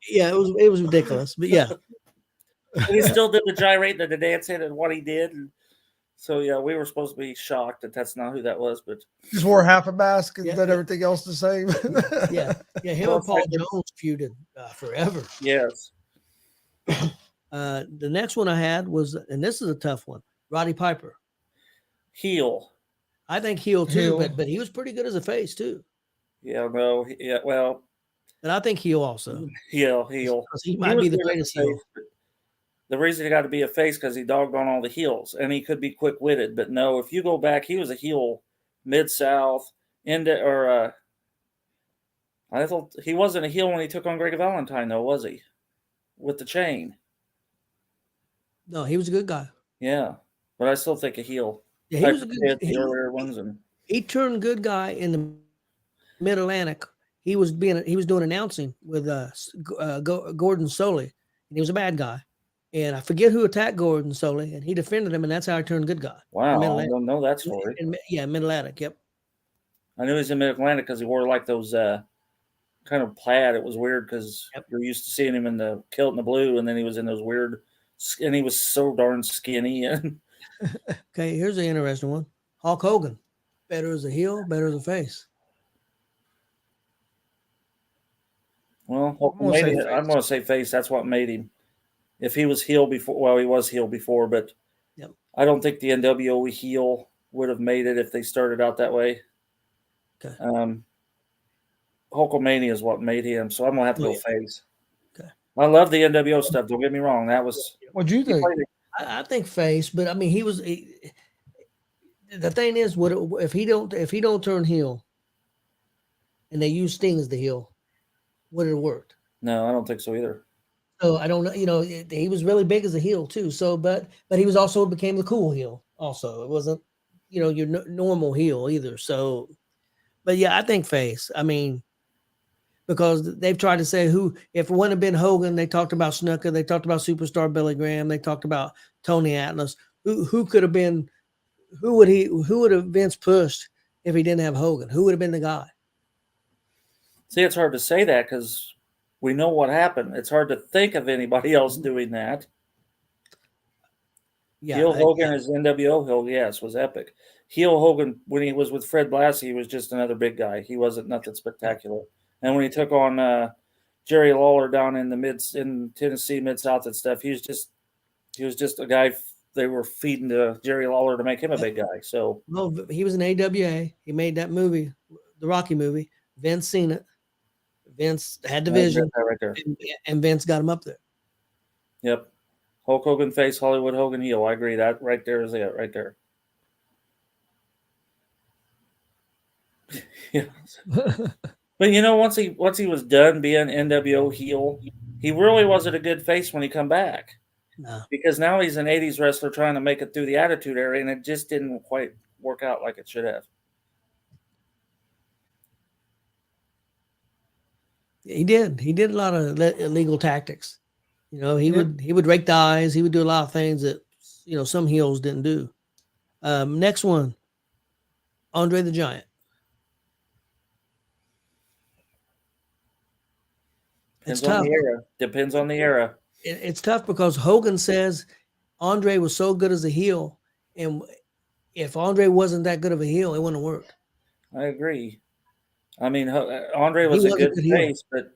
it was ridiculous, but yeah. And he still did the gyrate and the dancing and what he did. And so, yeah, we were supposed to be shocked that that's not who that was. But just wore half a mask and did everything else the same. Yeah, him and Paul Jones feuded forever. Yes. The next one I had was, and this is a tough one, Roddy Piper. Heel. I think heel too, but he was pretty good as a face too. Yeah, no, yeah, well. But I think heel also. Heel. He might be the greatest heel. The reason he got to be a face because he dogged on all the heels, and he could be quick-witted. But no, if you go back, he was a heel Mid-South, I thought he wasn't a heel when he took on Greg Valentine, though, was he? With the chain. No, he was a good guy. Yeah, but I still think a heel. Yeah, he was a good. Earlier ones and he turned good guy in the Mid-Atlantic. He was doing announcing with Gordon Soley, and he was a bad guy. And I forget who attacked Gordon Soley, and he defended him, and that's how he turned good guy. Wow, I don't know that story. Mid-Atlantic, yep. I knew he was in Mid-Atlantic because he wore like those kind of plaid. It was weird because you're used to seeing him in the kilt and the blue, and then he was in those weird, and he was so darn skinny. Okay, here's an interesting one. Hulk Hogan, better as a heel, better as a face. Well, I'm going to say face. That's what made him. If he was heel before, well, he was heel before, but I don't think the NWO heel would have made it if they started out that way. Okay. Hulkamania is what made him, so I'm going to have to go face. Okay. I love the NWO stuff. Don't get me wrong. That was. What'd you think? I think face, but I mean, he was. The thing is, if he don't turn heel, and they use Sting as the heel, would it have worked? No, I don't think so either. So I don't know. He was really big as a heel too. So, but he was also became the cool heel. Also, it wasn't, your normal heel either. So, but yeah, I think face. I mean, because they've tried to say if it wouldn't have been Hogan, they talked about Snooker, they talked about Superstar Billy Graham, they talked about Tony Atlas. Who could have been? Who would have Vince pushed if he didn't have Hogan? Who would have been the guy? See, it's hard to say that because we know what happened. It's hard to think of anybody else doing that. Yeah, Heel Hogan as NWO Hill, yes, was epic. Heel Hogan, when he was with Fred Blassie, he was just another big guy. He wasn't nothing spectacular. And when he took on Jerry Lawler down in Tennessee, Mid-South and stuff, he was just a guy they were feeding to Jerry Lawler to make him a big guy. So well, he was in AWA. He made that movie, the Rocky movie. Vince seen it. Vince had the vision, right there. and Vince got him up there. Yep. Hulk Hogan face, Hollywood Hogan heel. I agree. That right there is it, right there. Yeah. But once he was done being NWO heel, he really wasn't a good face when he come back. No. Because now he's an 80s wrestler trying to make it through the Attitude Era, and it just didn't quite work out like it should have. He did a lot of illegal tactics. He would rake the eyes. He would do a lot of things that some heels didn't do. Next one, Andre the Giant. Depends on the era. Depends on the era. It's tough because Hogan says Andre was so good as a heel, and if Andre wasn't that good of a heel, it wouldn't work. I agree. I mean, Andre was a good face, but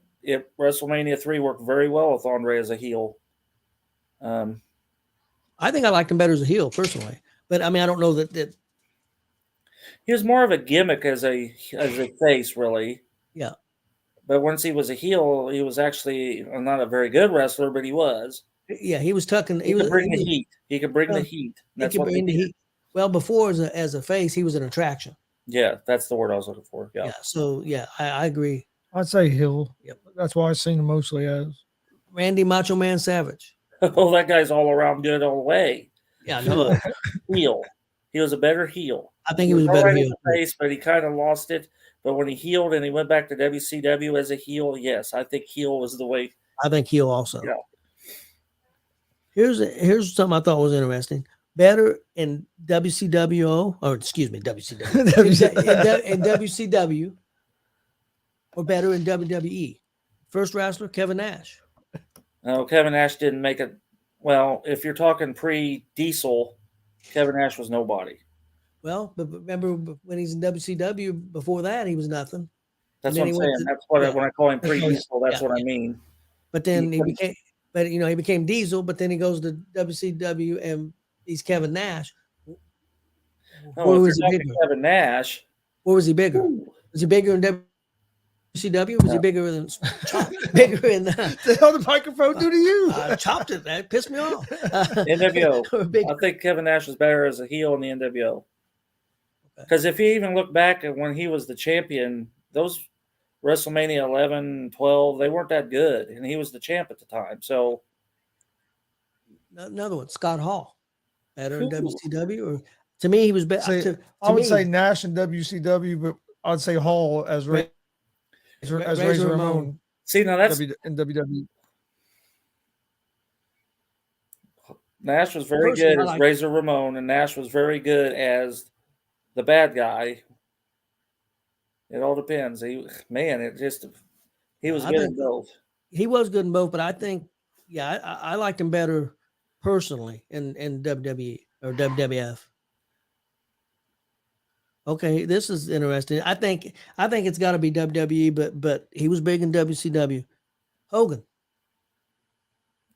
WrestleMania 3 worked very well with Andre as a heel. I think I liked him better as a heel personally, but I mean, I don't know that he was more of a gimmick as a face, really. Yeah. But once he was a heel, he was actually not a very good wrestler, but he was. Yeah, he was tucking. He could bring the heat. He could bring the heat. That's what he did. Well, before as a face, he was an attraction. Yeah, that's the word I was looking for. Yeah. So I agree. I'd say heel. Yep. That's why I've seen him mostly as Randy Macho Man Savage. Oh, that guy's all around good all the way. Yeah, no. Heel. He was a better heel. I think he was a better heel. Face, but he kind of lost it. But when he healed and he went back to WCW as a heel, yes, I think heel was the way. I think heel also. Yeah. Here's something I thought was interesting. Better in WCW, in WCW, or better in WWE. First wrestler, Kevin Nash. No, Kevin Nash didn't make it. Well, if you're talking pre-Diesel, Kevin Nash was nobody. Well, but remember when he's in WCW, before that, he was nothing. That's what I'm saying. That's what when I call him pre-Diesel, that's what I mean. But then he became Diesel, but then he goes to WCW and he's Kevin Nash. Where was he bigger? Kevin Nash. Where was he bigger? Ooh. Was he bigger in WCW? Was he bigger than bigger in the hell the microphone do to you? I chopped it. That pissed me off. NWO. I think Kevin Nash was better as a heel in the NWO. Because if you even look back at when he was the champion, those WrestleMania 11, 12, they weren't that good, and he was the champ at the time. So another one, Scott Hall, better in WCW, or to me he was better. I would say Nash in WCW, but I'd say Hall as Razor Ramon. See, now that's in WWE. Nash was very good as Razor Ramon, and Nash was very good as the bad guy. It all depends. He was good in both. He was good in both, but I think, I liked him better personally in WWE or WWF. Okay, this is interesting. I think it's got to be WWE, but he was big in WCW. Hogan.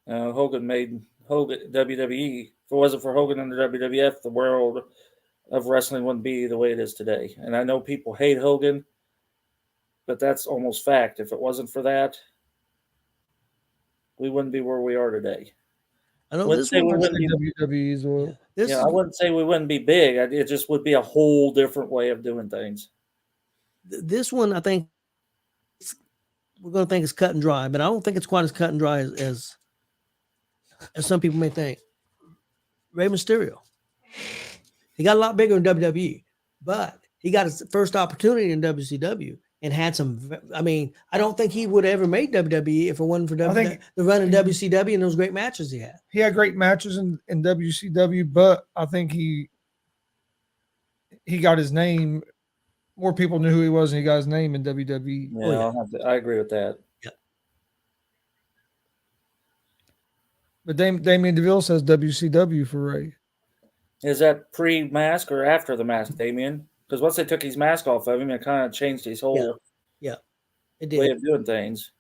Hogan made WWE. If it wasn't for Hogan in the WWF, the world of wrestling wouldn't be the way it is today. And I know people hate Hogan, but that's almost fact. If it wasn't for that, we wouldn't be where we are today. I know this one wouldn't be WWE as well. I wouldn't say we wouldn't be big. It just would be a whole different way of doing things. This one, I think, we're going to think it's cut and dry, but I don't think it's quite as cut and dry as some people may think. Rey Mysterio. He got a lot bigger in WWE, but he got his first opportunity in WCW and had some. I mean, I don't think he would have ever made WWE if it wasn't for the run in WCW and those great matches he had. He had great matches in WCW, but I think he got his name more people knew who he was than he got his name in WWE. Yeah, I agree with that. But Damien DeVille says WCW for Ray. Is that pre-mask or after the mask, Damien? Because once they took his mask off of him, it kind of changed his whole It way did. of doing things.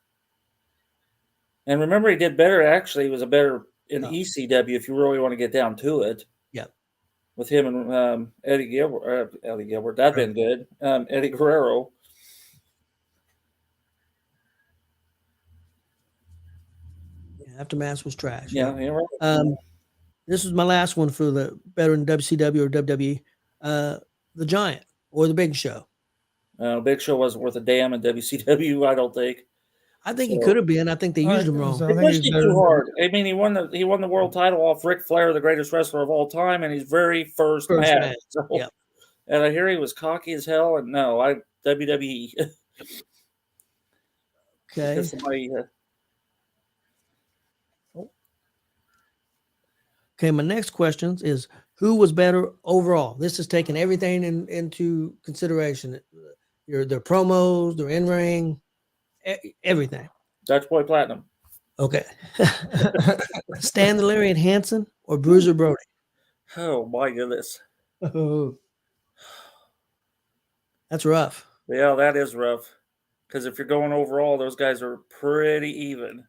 And remember, he did better. Actually, he was a better in ECW if you really want to get down to it. Yeah. With him and Eddie Gilbert, that'd been good. Eddie Guerrero. Aftermath was trash. Yeah, you're right. This is my last one for the better in WCW or WWE. The Giant or the Big Show. Big Show wasn't worth a damn in WCW, I don't think. I think he could have been. I think they used him wrong. So I They think pushed he's him better too than- hard. I mean, he won the world title off Ric Flair, the greatest wrestler of all time, in his very first match. So, Yep. And I hear he was cocky as hell. And no, WWE. Okay. Because somebody, Okay, my next question is who was better overall? This is taking everything into consideration. Their promos, their in-ring, everything. Dutch Boy Platinum. Okay. Stan the Lariat Hansen or Bruiser Brody? Oh my goodness. Oh. That's rough. Yeah, that is rough. Because if you're going overall, those guys are pretty even.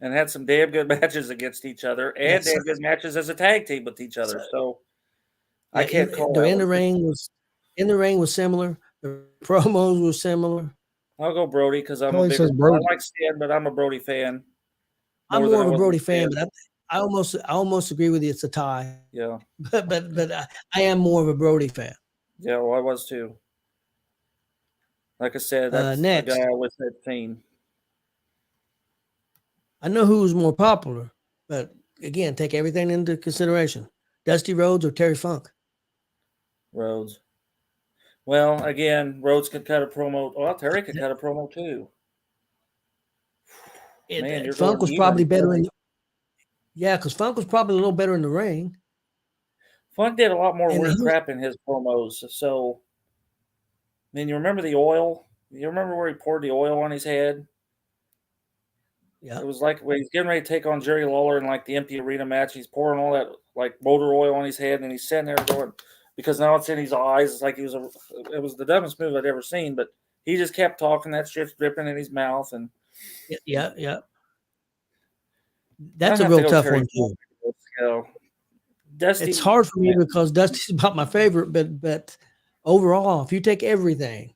And had some damn good matches against each other, and damn good matches as a tag team with each other. So I can't call the that in the one. ring was similar. The promos were similar. I'll go Brody because I'm Probably a says big. I Brody. like Stan, but I'm a Brody fan. I'm than more I of a was Brody Stan. fan, but I almost agree with you. It's a tie. Yeah, But I am more of a Brody fan. yeah. Well, I was too. Like I said, that's the Next. guy I always had seen. I know who's more popular, but again, take everything into consideration. Dusty Rhodes or Terry Funk? Rhodes. Well, again, Rhodes could cut a promo. Well, Terry could cut a promo too. Man, you're Funk going was even. probably better because Funk was probably a little better in the ring. Funk did a lot more And weird he- crap in his promos. So, I mean, you remember the oil? You remember where he poured the oil on his head? Yeah. It was like when he's getting ready to take on Jerry Lawler in like the empty arena match. He's pouring all that like motor oil on his head, and he's sitting there going, because now it's in his eyes. It's like it was the dumbest move I'd ever seen. But he just kept talking. That shit's dripping in his mouth, and Yeah. That's I a have to real go tough Terry one too. Funk. So, Dusty, It's hard for me because Dusty's about my favorite, but overall, if you take everything,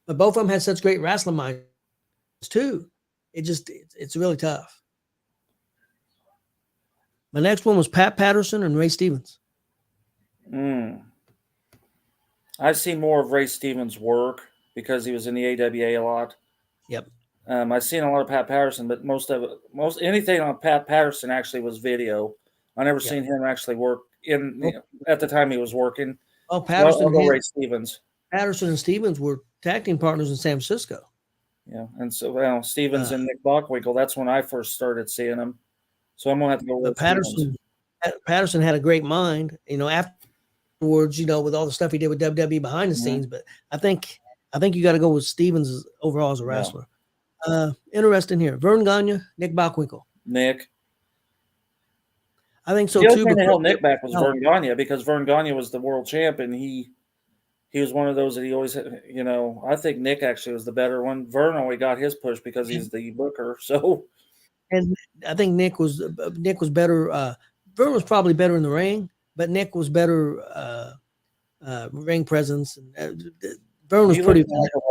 but both of them had such great wrestling minds too. It's really tough. My next one was Pat Patterson and Ray Stevens. I've seen more of Ray Stevens' work because he was in the AWA a lot. Yep. I've seen a lot of Pat Patterson, but most anything on Pat Patterson actually was video. I never seen him actually work at the time he was working. Oh, I'll go Ray Stevens. Patterson and Stevens were tag team partners in San Francisco. Yeah, and so Stevens and Nick Bockwinkel. That's when I first started seeing them. So I'm gonna have to go with Stevens. Patterson had a great mind. Afterwards, with all the stuff he did with WWE behind the scenes. But I think you got to go with Stevens overall as a wrestler. Interesting here. Vern Gagne, Nick Bockwinkel. Nick. I think so the too. The only thing that held Nick back was Vern Gagne because Vern Gagne was the world champ and he was one of those that he always had, I think Nick actually was the better one. Vern only got his push because he's the booker. So, and I think Nick was better. Vern was probably better in the ring, but Nick was better ring presence. Vern was pretty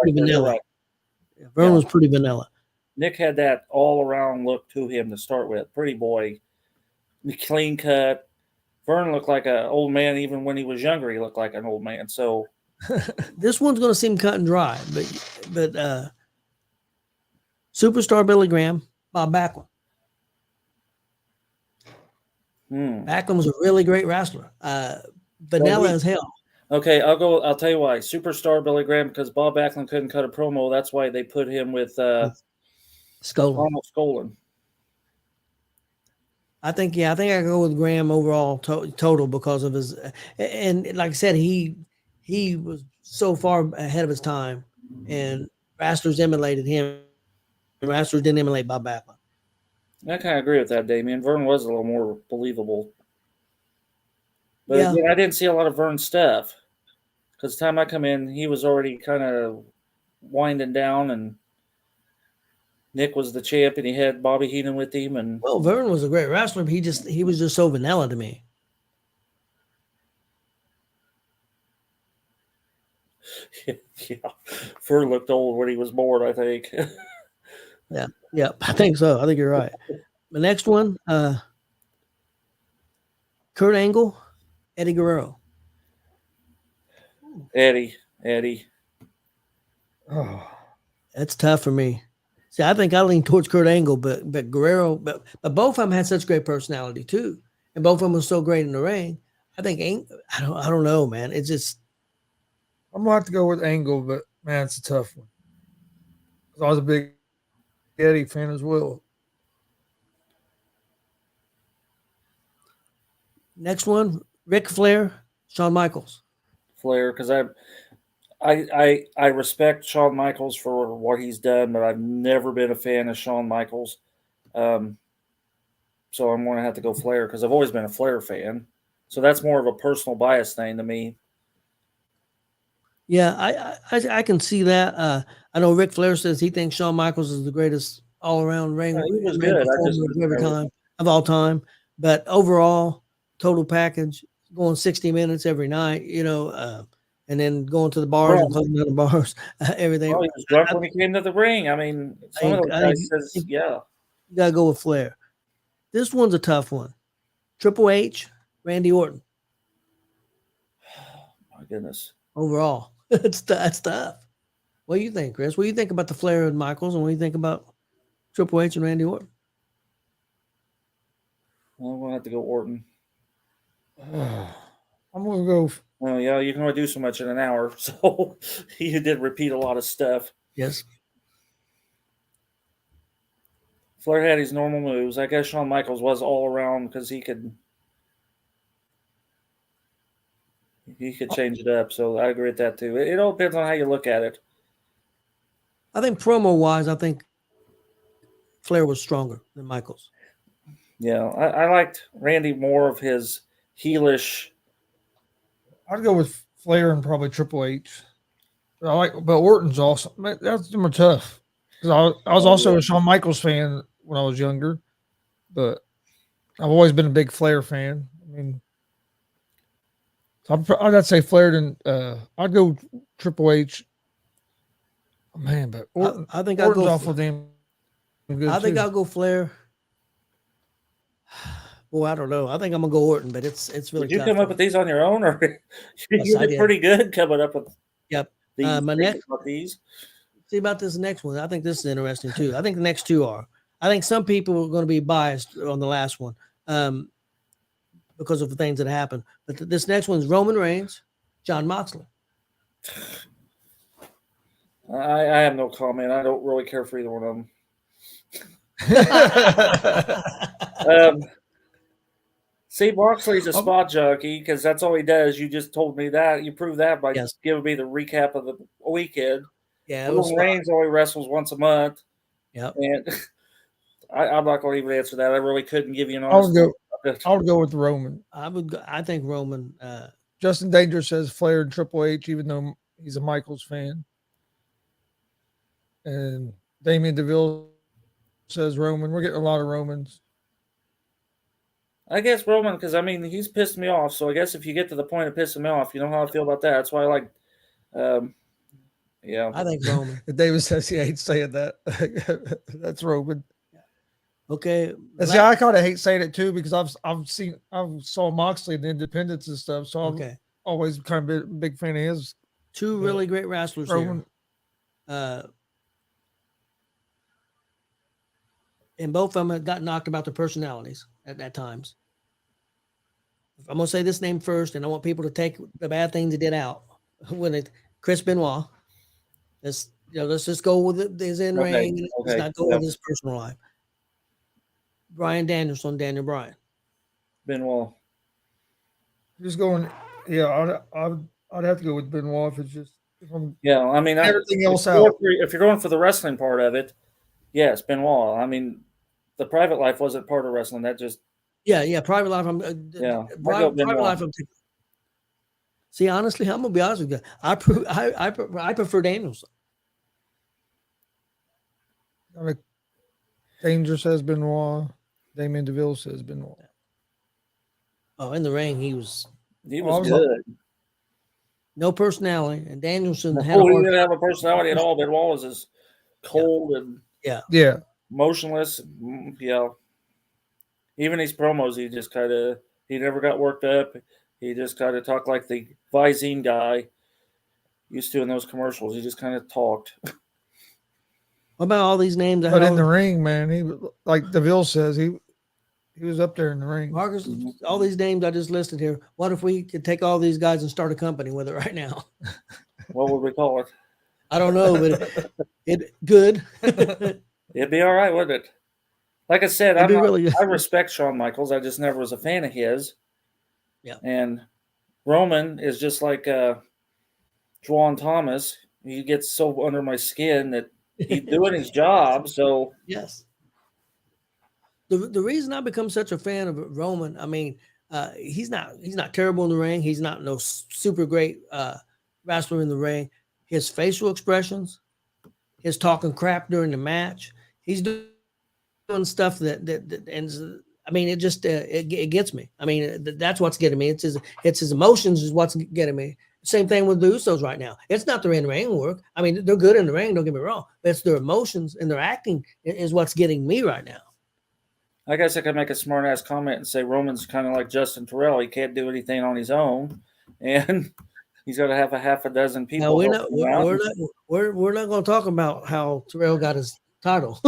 vanilla. Right. Vern was pretty vanilla. Nick had that all around look to him to start with. Pretty boy, clean cut. Vern looked like an old man. Even when he was younger, he looked like an old man. So this one's going to seem cut and dry, but Superstar Billy Graham, Bob Backlund. Backlund was a really great wrestler. Vanilla as hell. Okay, I'll tell you why. Superstar Billy Graham, because Bob Backlund couldn't cut a promo. That's why they put him with Arnold Skolin. I think I go with Graham overall total because of his and like I said, he was so far ahead of his time, and wrestlers emulated him. Wrestlers didn't emulate Bob Backlund. I kind of agree with that, Damien. Vern was a little more believable. But Yeah. again, I didn't see a lot of Vern stuff. Because the time I come in, he was already kind of winding down, and Nick was the champ, and he had Bobby Heenan with him. And Well, Vern was a great wrestler, but he was just so vanilla to me. yeah, Vern looked old when he was born, I think. Yeah, I think so. I think you're right. The next one, Kurt Angle, Eddie Guerrero. Eddie. Oh, That's tough for me. See, I think I lean towards Kurt Angle, but Guerrero, but both of them had such great personality too, and both of them were so great in the ring. I think I don't know, man. It's just I'm gonna have to go with Angle, but man, it's a tough one. 'Cause I was a big Eddie fan as well. next one, Ric Flair, Shawn Michaels. Flair, because I respect Shawn Michaels for what he's done, but I've never been a fan of Shawn Michaels. So I'm going to have to go Flair because I've always been a Flair fan. So that's more of a personal bias thing to me. Yeah, I can see that. I know Ric Flair says he thinks Shawn Michaels is the greatest all around ring, He was ring good. performer of every time of all time. But overall, total package, going 60 minutes every night, and then going to the bars and closing down the bars, everything. Well, he was drunk when he came to the ring. I mean, some of those guys says, yeah. You gotta go with Flair. This one's a tough one. Triple H, Randy Orton. My goodness. Overall, that's tough. What do you think, Chris? What do you think about the Flair and Michaels, and what do you think about Triple H and Randy Orton? Well, I'm going to have to go Orton. I'm gonna go. Well, yeah, you can only do so much in an hour, so he did repeat a lot of stuff. Yes. Flair had his normal moves. I guess Shawn Michaels was all around because he could change it up. So I agree with that too. It all depends on how you look at it. I think promo wise, I think Flair was stronger than Michaels. Yeah, I liked Randy more of his heelish. I'd go with Flair and probably Triple H. But Orton's awesome. Man, that's them are tough because I was also a Shawn Michaels fan when I was younger, but I've always been a big Flair fan. I mean, I'd say Flair and I'd go Triple H. Oh, man, but Orton, I think Orton's I'll go awful damn good. I think too. I'll go Flair. Well, I don't know. I think I'm gonna go Orton, but it's really. Did you tough come up with these on your own, or you I did pretty good coming up with? Yep. These, My next. these. See about this next one. I think this is interesting too. I think the next two are. I think some people are going to be biased on the last one because of the things that happened. But this next one's Roman Reigns, John Moxley. I have no comment. I don't really care for either one of them. See, Moxley's a spot junkie because that's all he does. You just told me that. You proved that by giving me the recap of the weekend. Yeah, Roman Reigns only wrestles once a month. Yep. And I'm not going to even answer that. I really couldn't give you an I honest. would go with Roman. I think Roman. Justin Danger says Flair and Triple H, even though he's a Michaels fan. And Damien DeVille says Roman. We're getting a lot of Romans. I guess Roman, because I mean he's pissed me off. So I guess if you get to the point of pissing me off, you know how I feel about that. That's why I like. Yeah, I think Roman. David says he hates saying that. That's Roman. Okay. And see, I kind of hate saying it too because I saw Moxley in the Independence and stuff, so I've always kind of been a big fan of his. Two really great wrestlers Roman. Here. And both of them got knocked about their personalities at times. I'm gonna say this name first, and I want people to take the bad things they did out. Chris Benoit. Let's just go with his in ring. Let's not go with his personal life. Bryan Danielson, Daniel Bryan. Benoit. Just going, yeah. I'd have to go with Benoit if I'm Yeah, I mean, everything else if you're going for the wrestling part of it, yes, Benoit. I mean, the private life wasn't part of wrestling. That just Yeah. Private life. yeah. I go Private Benoit. life. See, honestly, I'm gonna be honest with you. I prefer Danielson. I mean, Danger says Benoit. Damien DeVille says Benoit. Oh, in the ring, he He Oh, was I was like, good. no personality, and Danielson had a Oh, he hard. didn't have a personality at all. Benoit was just cold and Yeah. yeah. motionless. Yeah. Even his promos, he never got worked up. He just kind of talked like the Visine guy used to in those commercials. He just kind of talked. What about all these names? But in the ring, man, he like DeVille says he was up there in the ring. Marcus, all these names I just listed here. What if we could take all these guys and start a company with it right now? What would we call it? I don't know, but it good. It'd be all right, wouldn't it? Like I said, It'd be really good. I respect Shawn Michaels. I just never was a fan of his. Yeah. And Roman is just like Juan Thomas. He gets so under my skin that he's doing his job. So Yes. The reason I become such a fan of Roman, I mean, he's not terrible in the ring. He's not no super great wrestler in the ring. His facial expressions, his talking crap during the match, he's doing stuff that and I mean, it just it gets me. I mean, that's what's getting me. It's his emotions is what's getting me. Same thing with the Usos right now. It's not their in-ring work. I mean, they're good in the ring. Don't get me wrong, but it's their emotions and their acting is what's getting me right now. I guess I could make a smart ass comment and say Roman's kind of like Justin Terrell. He can't do anything on his own, and he's got to have a half a dozen people. Now helping him out. we're not going to talk about how Terrell got his title.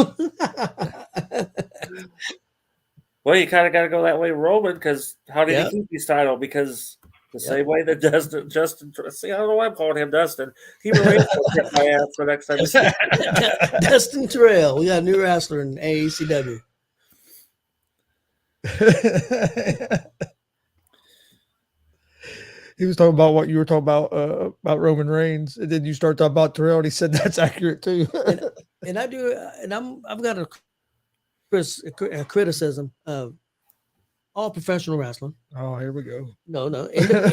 Well, you kind of got to go that way, Roman, because how did Yep. he keep his title? Because the same way that Justin. See, I don't know why I'm calling him Dustin. He really will kick my ass the next time. Dustin Terrell. We got a new wrestler in AECW. He was talking about what you were talking about Roman Reigns, and then you start talking about Terrell, and he said that's accurate too. And I do, and I've got a criticism of all professional wrestling. Oh, here we go. No,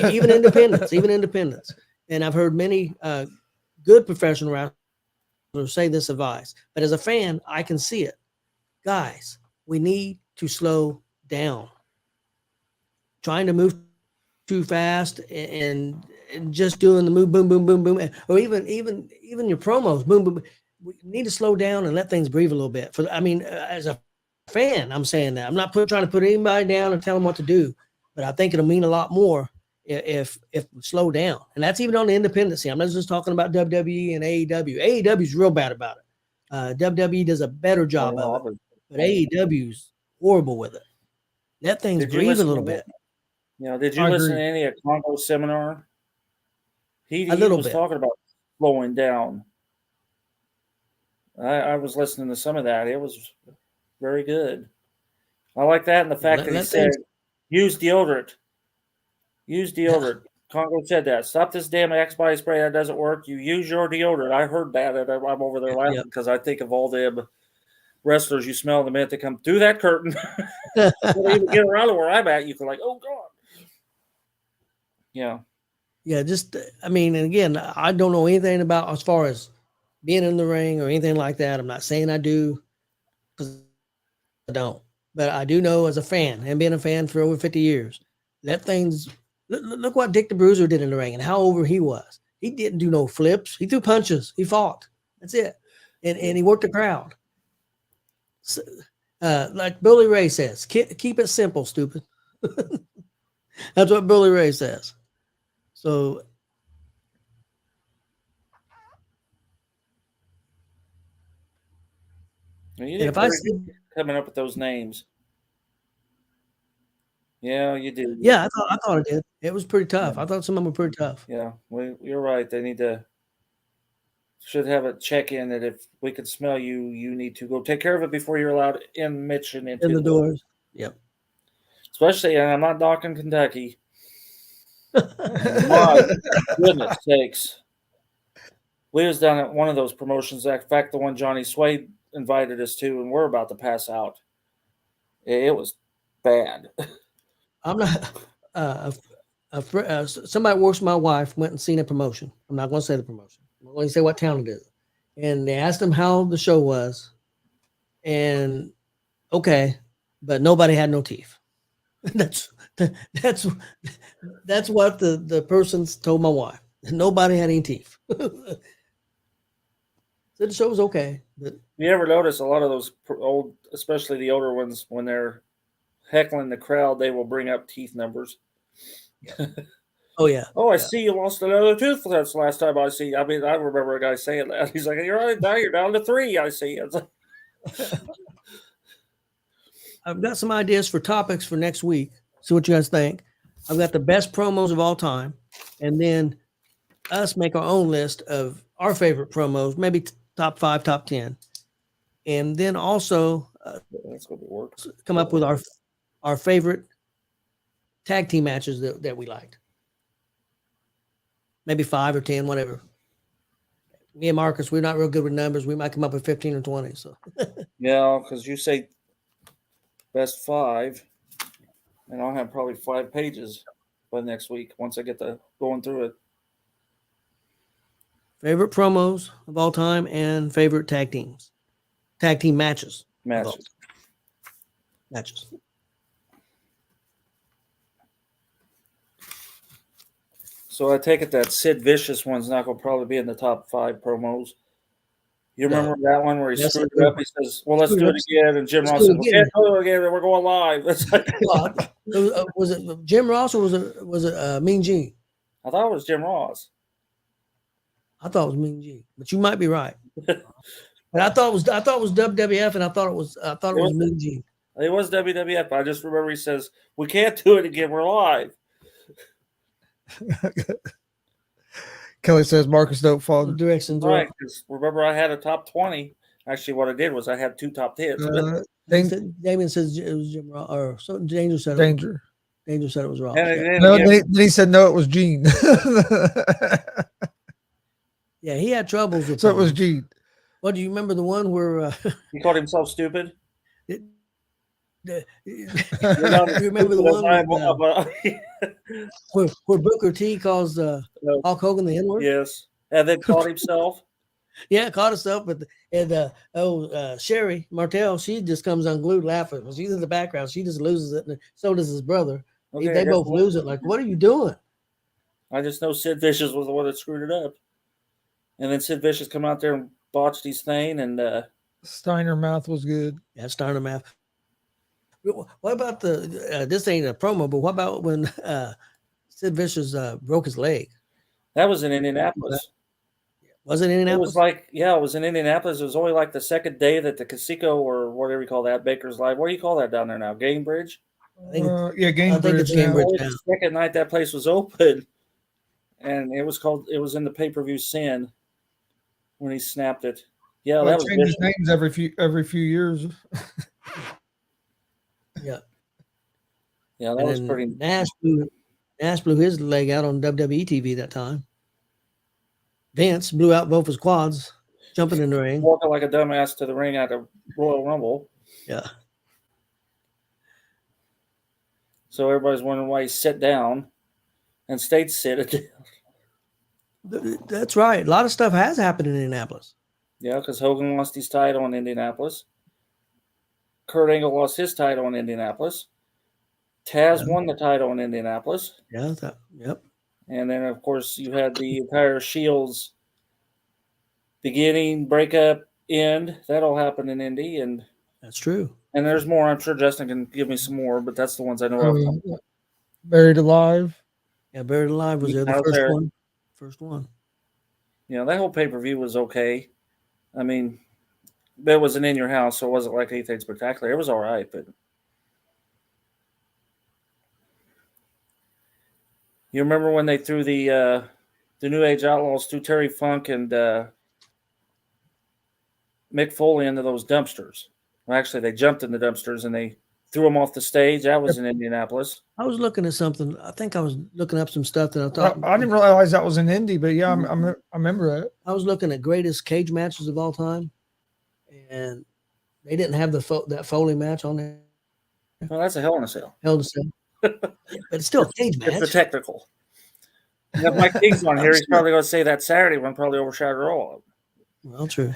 even independents. And I've heard many good professional wrestlers say this advice. But as a fan, I can see it. Guys, we need to slow down. Trying to move too fast and just doing the move, boom, boom, boom, boom, or even your promos, boom, boom. We need to slow down and let things breathe a little bit. As a fan, I'm saying that. I'm not trying to put anybody down and tell them what to do, but I think it'll mean a lot more if we slow down. And that's even on the independent scene. I'm not just talking about WWE and AEW. AEW is real bad about it. WWE does a better job of it, but AEW's horrible with it. Let things breathe a little bit. Did you listen to any of Congo's seminar? He was talking about slowing down. I was listening to some of that. It was very good. I like that, and the fact that he said, use deodorant. Use deodorant. Congo said that. Stop this damn Axe body spray. That doesn't work. You use your deodorant. I heard that, and I'm over there laughing because I think of all them wrestlers you smell the minute they come through that curtain. Before they even get around to where I'm at, you can like, oh, God. Yeah. Yeah, just, I mean, and again, I don't know anything about as far as being in the ring or anything like that. I'm not saying I do, because I don't. But I do know as a fan, and being a fan for over 50 years, look what Dick the Bruiser did in the ring and how over he was. He didn't do no flips. He threw punches. He fought. That's it. And he worked the crowd. So, like Billy Ray says, keep it simple, stupid. That's what Billy Ray says. So You did coming up with those names. Yeah, you did. Yeah, I thought it did. It was pretty tough. Yeah. I thought some of them were pretty tough. Yeah, well, you're right. They should have a check-in that if we can smell you, you need to go take care of it before you're allowed admission into the doors. Yep. Especially, and I'm not knocking Kentucky. My goodness sakes. We was down at one of those promotions. In fact, the one Johnny Swade invited us to, and we're about to pass out. It was bad. I'm not. Somebody works with my wife went and seen a promotion. I'm not going to say the promotion. I'm going to say what town it is. And they asked him how the show was, and okay, but nobody had no teeth. that's what the person's told my wife. Nobody had any teeth. So the show was okay, but You ever notice a lot of those old, especially the older ones, when they're heckling the crowd, they will bring up teeth numbers. oh yeah. Oh, I yeah. see you lost another tooth. That's the last time I see you. I mean, I remember a guy saying that. He's like, you're down to 3. I see. It's like, I've got some ideas for topics for next week. See what you guys think. I've got the best promos of all time, and then us make our own list of our favorite promos, maybe top 5, top 10, and then also that's gonna be work. come up with our favorite tag team matches that we liked. Maybe 5 or 10, whatever. Me and Marcus, we're not real good with numbers. We might come up with 15 or 20. So Yeah, because you say best 5, and I'll have probably 5 pages by next week once I get to going through it. favorite promos of all time and favorite tag team matches. Matches. So I take it that Sid Vicious one's not going to probably be in the top 5 promos. You remember that one where he screwed it up? He says, well, let's do it again. And Jim Ross said, we can't do it again. We're going live. It's like, was it Jim Ross or was it Mean Gene? I thought it was Jim Ross. I thought it was Mean Gene, but you might be right. But I thought it was WWF, and I thought it was Mean Gene. It was WWF. I just remember he says, we can't do it again. We're live. Kelly says Marcus don't follow the directions. Right. Because remember, I had a top 20. Actually, what I did was I had 2 top 10s. Damien says it was Jim Ross, or so Danger said Danger. Danger said it was Ross. No, he said no, it was Gene. Yeah, he had troubles with so it was Gene. Well, do you remember the one where he called himself stupid? You remember the one where Booker T calls Hulk Hogan the N-word? Yes, and then caught himself. Yeah, caught himself, Sherry Martel, she just comes unglued laughing. She's in the background. She just loses it, and so does his brother. Okay, they both lose it. Like, what are you doing? I just know Sid Vicious was the one that screwed it up, and then Sid Vicious come out there and botched his thing, and Steiner Mouth was good. Yeah, Steiner Mouth. What about this ain't a promo, but what about when Sid Vicious broke his leg? That was in Indianapolis. Was it Indianapolis? It was in Indianapolis. It was only like the second day that the Casico or whatever you call that, Baker's Live. What do you call that down there now? Gamebridge? Gamebridge. I think it's Gamebridge now. The second night that place was open, and it was in the pay-per-view Sin when he snapped it. Yeah, that was changes names every few years. Yeah. Yeah, that was pretty. Nash blew his leg out on WWE TV that time. Vince blew out both his quads, jumping in the ring. Walking like a dumbass to the ring at the Royal Rumble. Yeah. So everybody's wondering why he sat down and stayed seated. That's right. A lot of stuff has happened in Indianapolis. Yeah, because Hogan lost his title in Indianapolis. Kurt Angle lost his title in Indianapolis. Taz won the title in Indianapolis. Yeah, yep. And then, of course, you had the entire Shields beginning, breakup, end. That all happened in Indy. And that's true. And there's more. I'm sure Justin can give me some more, but that's the ones I know of. Buried Alive. Yeah, Buried Alive was the first one. First one. Yeah, that whole pay-per-view was okay. I mean, it wasn't in your house, so it wasn't like anything spectacular. It was all right, but you remember when they threw the New Age Outlaws threw Terry Funk and Mick Foley into those dumpsters? Well, actually, they jumped in the dumpsters and they threw him off the stage. That was in Indianapolis. I was looking at something. I think I was looking up some stuff that I thought. I didn't realize that was in Indy, but yeah, I remember that. I was looking at greatest cage matches of all time, and they didn't have that Foley match on there. Well, that's a Hell in a Cell. Hell in a Cell. But it's still a cage match. It's a technical. And if Mike King's on here, he's probably going to say that Saturday one probably overshadowed all of them. Well, true.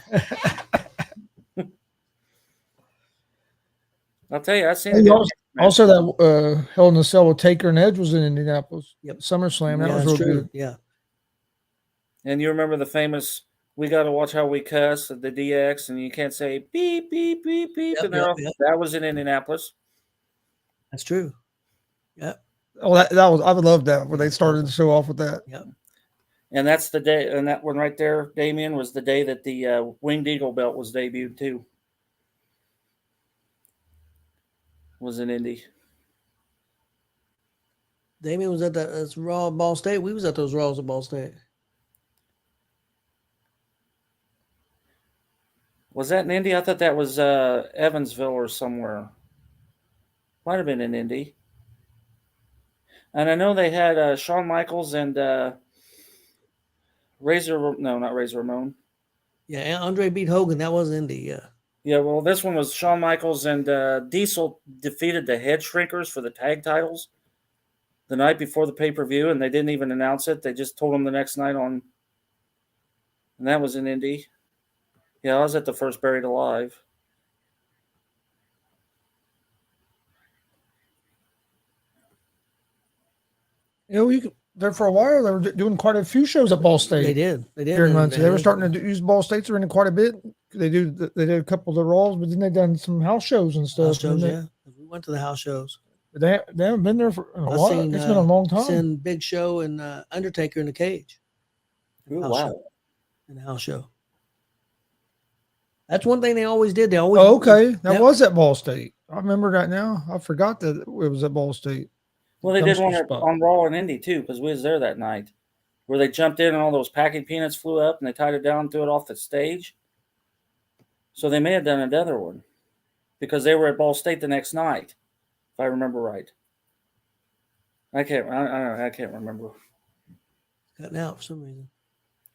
I'll tell you, I've seen And it. also that Hell in a Cell with Taker and Edge was in Indianapolis. Yep. SummerSlam. That Yeah, was that's real true. good. Yeah. And you remember the famous "We got to watch how we cuss" at the DX, and you can't say beep beep beep beep. Yep, and they're yep. That was in Indianapolis. That's true. Yeah. Oh, that was, I would love that where they started the show off with that. Yep. And that's the day, and that one right there, Damien, was the day that the Winged Eagle belt was debuted too. Was in Indy. Damien was at that's Raw at Ball State. We was at those Raws at Ball State. Was that in Indy? I thought that was Evansville or somewhere. Might have been in Indy. And I know they had Shawn Michaels and not Razor Ramon. Yeah, and Andre beat Hogan. That was Indy, yeah. Yeah, well, this one was Shawn Michaels and Diesel defeated the Head Shrinkers for the tag titles the night before the pay-per-view, and they didn't even announce it. They just told them the next night on, and that was in Indy. Yeah, I was at the first Buried Alive. There for a while, they were doing quite a few shows at Ball State. They did. During months. They were starting to use Ball States in quite a bit. They did a couple of the Raws, but then they done some house shows and stuff. House shows, yeah. We went to the house shows. But they haven't been there for a while. It's been a long time. Seen Big Show and Undertaker in the cage. Ooh, wow. In the house show. That's one thing they always did. They always. Oh, okay. That was at Ball State. I remember that now. I forgot that it was at Ball State. Well, they did one on Raw in Indy, too, because we was there that night, where they jumped in and all those packing peanuts flew up and they tied it down and threw it off the stage. So they may have done another one because they were at Ball State the next night, if I remember right. I can't remember. Cutting out for some reason.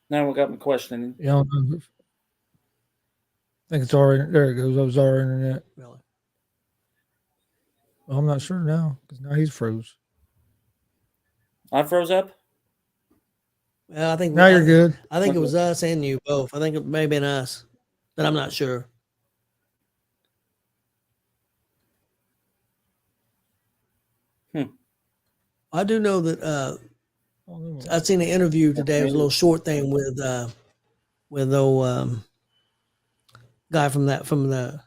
Now we got me questioning. Yeah, I think it's our. There it goes. That was our internet. Really? Well, I'm not sure now because now he's froze. I froze up? Well, I think now you're good. I think it was us and you both. I think it may have been us, but I'm not sure. I do know that I've seen an interview today. It was a little short thing with guy from the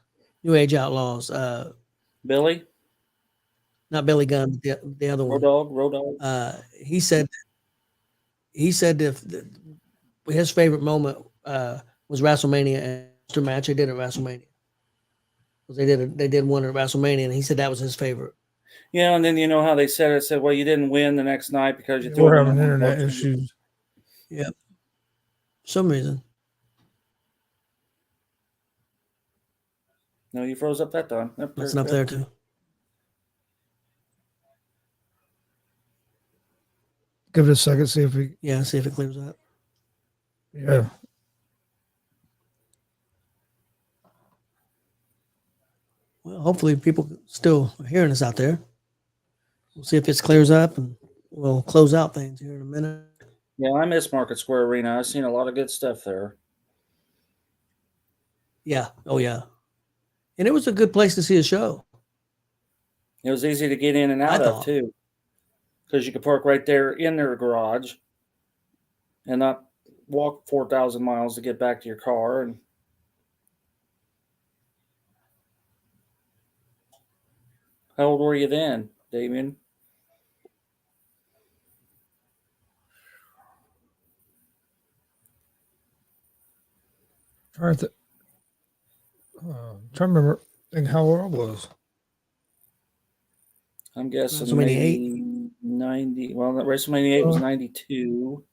New Age Outlaws. Billy? Not Billy Gunn, but the other one. Road Dogg. He said if his favorite moment was WrestleMania and the match they did at WrestleMania. They did one at WrestleMania, and he said that was his favorite. Yeah, and then you know how they said it. Said, well, you didn't win the next night because you threw. We're having internet issues. Yep. For some reason. No, you froze up that time. That's up there too. Give it a second, see if we. Yeah, see if it clears up. Yeah. Well, hopefully people still are hearing us out there. We'll see if it clears up, and we'll close out things here in a minute. Yeah, I miss Market Square Arena. I've seen a lot of good stuff there. Yeah. Oh, yeah. And it was a good place to see a show. It was easy to get in and out of, too. Because you could park right there in their garage and not walk 4,000 miles to get back to your car. And how old were you then, Damien? Trying to remember how old I was. I'm guessing WrestleMania 90. Well, WrestleMania 8 was 92.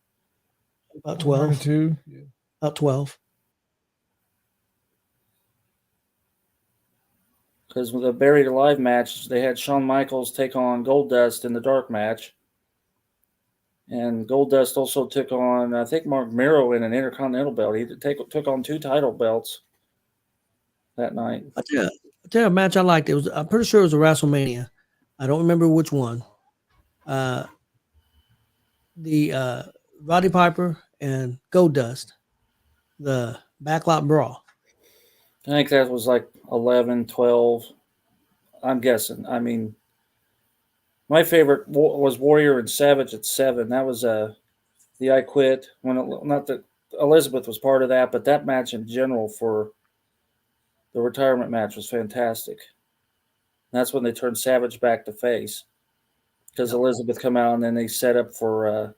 About 12. 92. Yeah. About 12. because with the Buried Alive match, they had Shawn Michaels take on Goldust in the dark match. And Goldust also took on, I think, Mark Miro in an Intercontinental belt. He took on 2 title belts that night. I tell you a match I liked. I'm pretty sure it was a WrestleMania. I don't remember which one. The Roddy Piper and Goldust, the backlot brawl. I think that was like 11, 12. I'm guessing. I mean, my favorite was Warrior and Savage at 7. That was the I Quit. Not that Elizabeth was part of that, but that match in general for the retirement match was fantastic. And that's when they turned Savage back to face because Elizabeth come out and then they set up for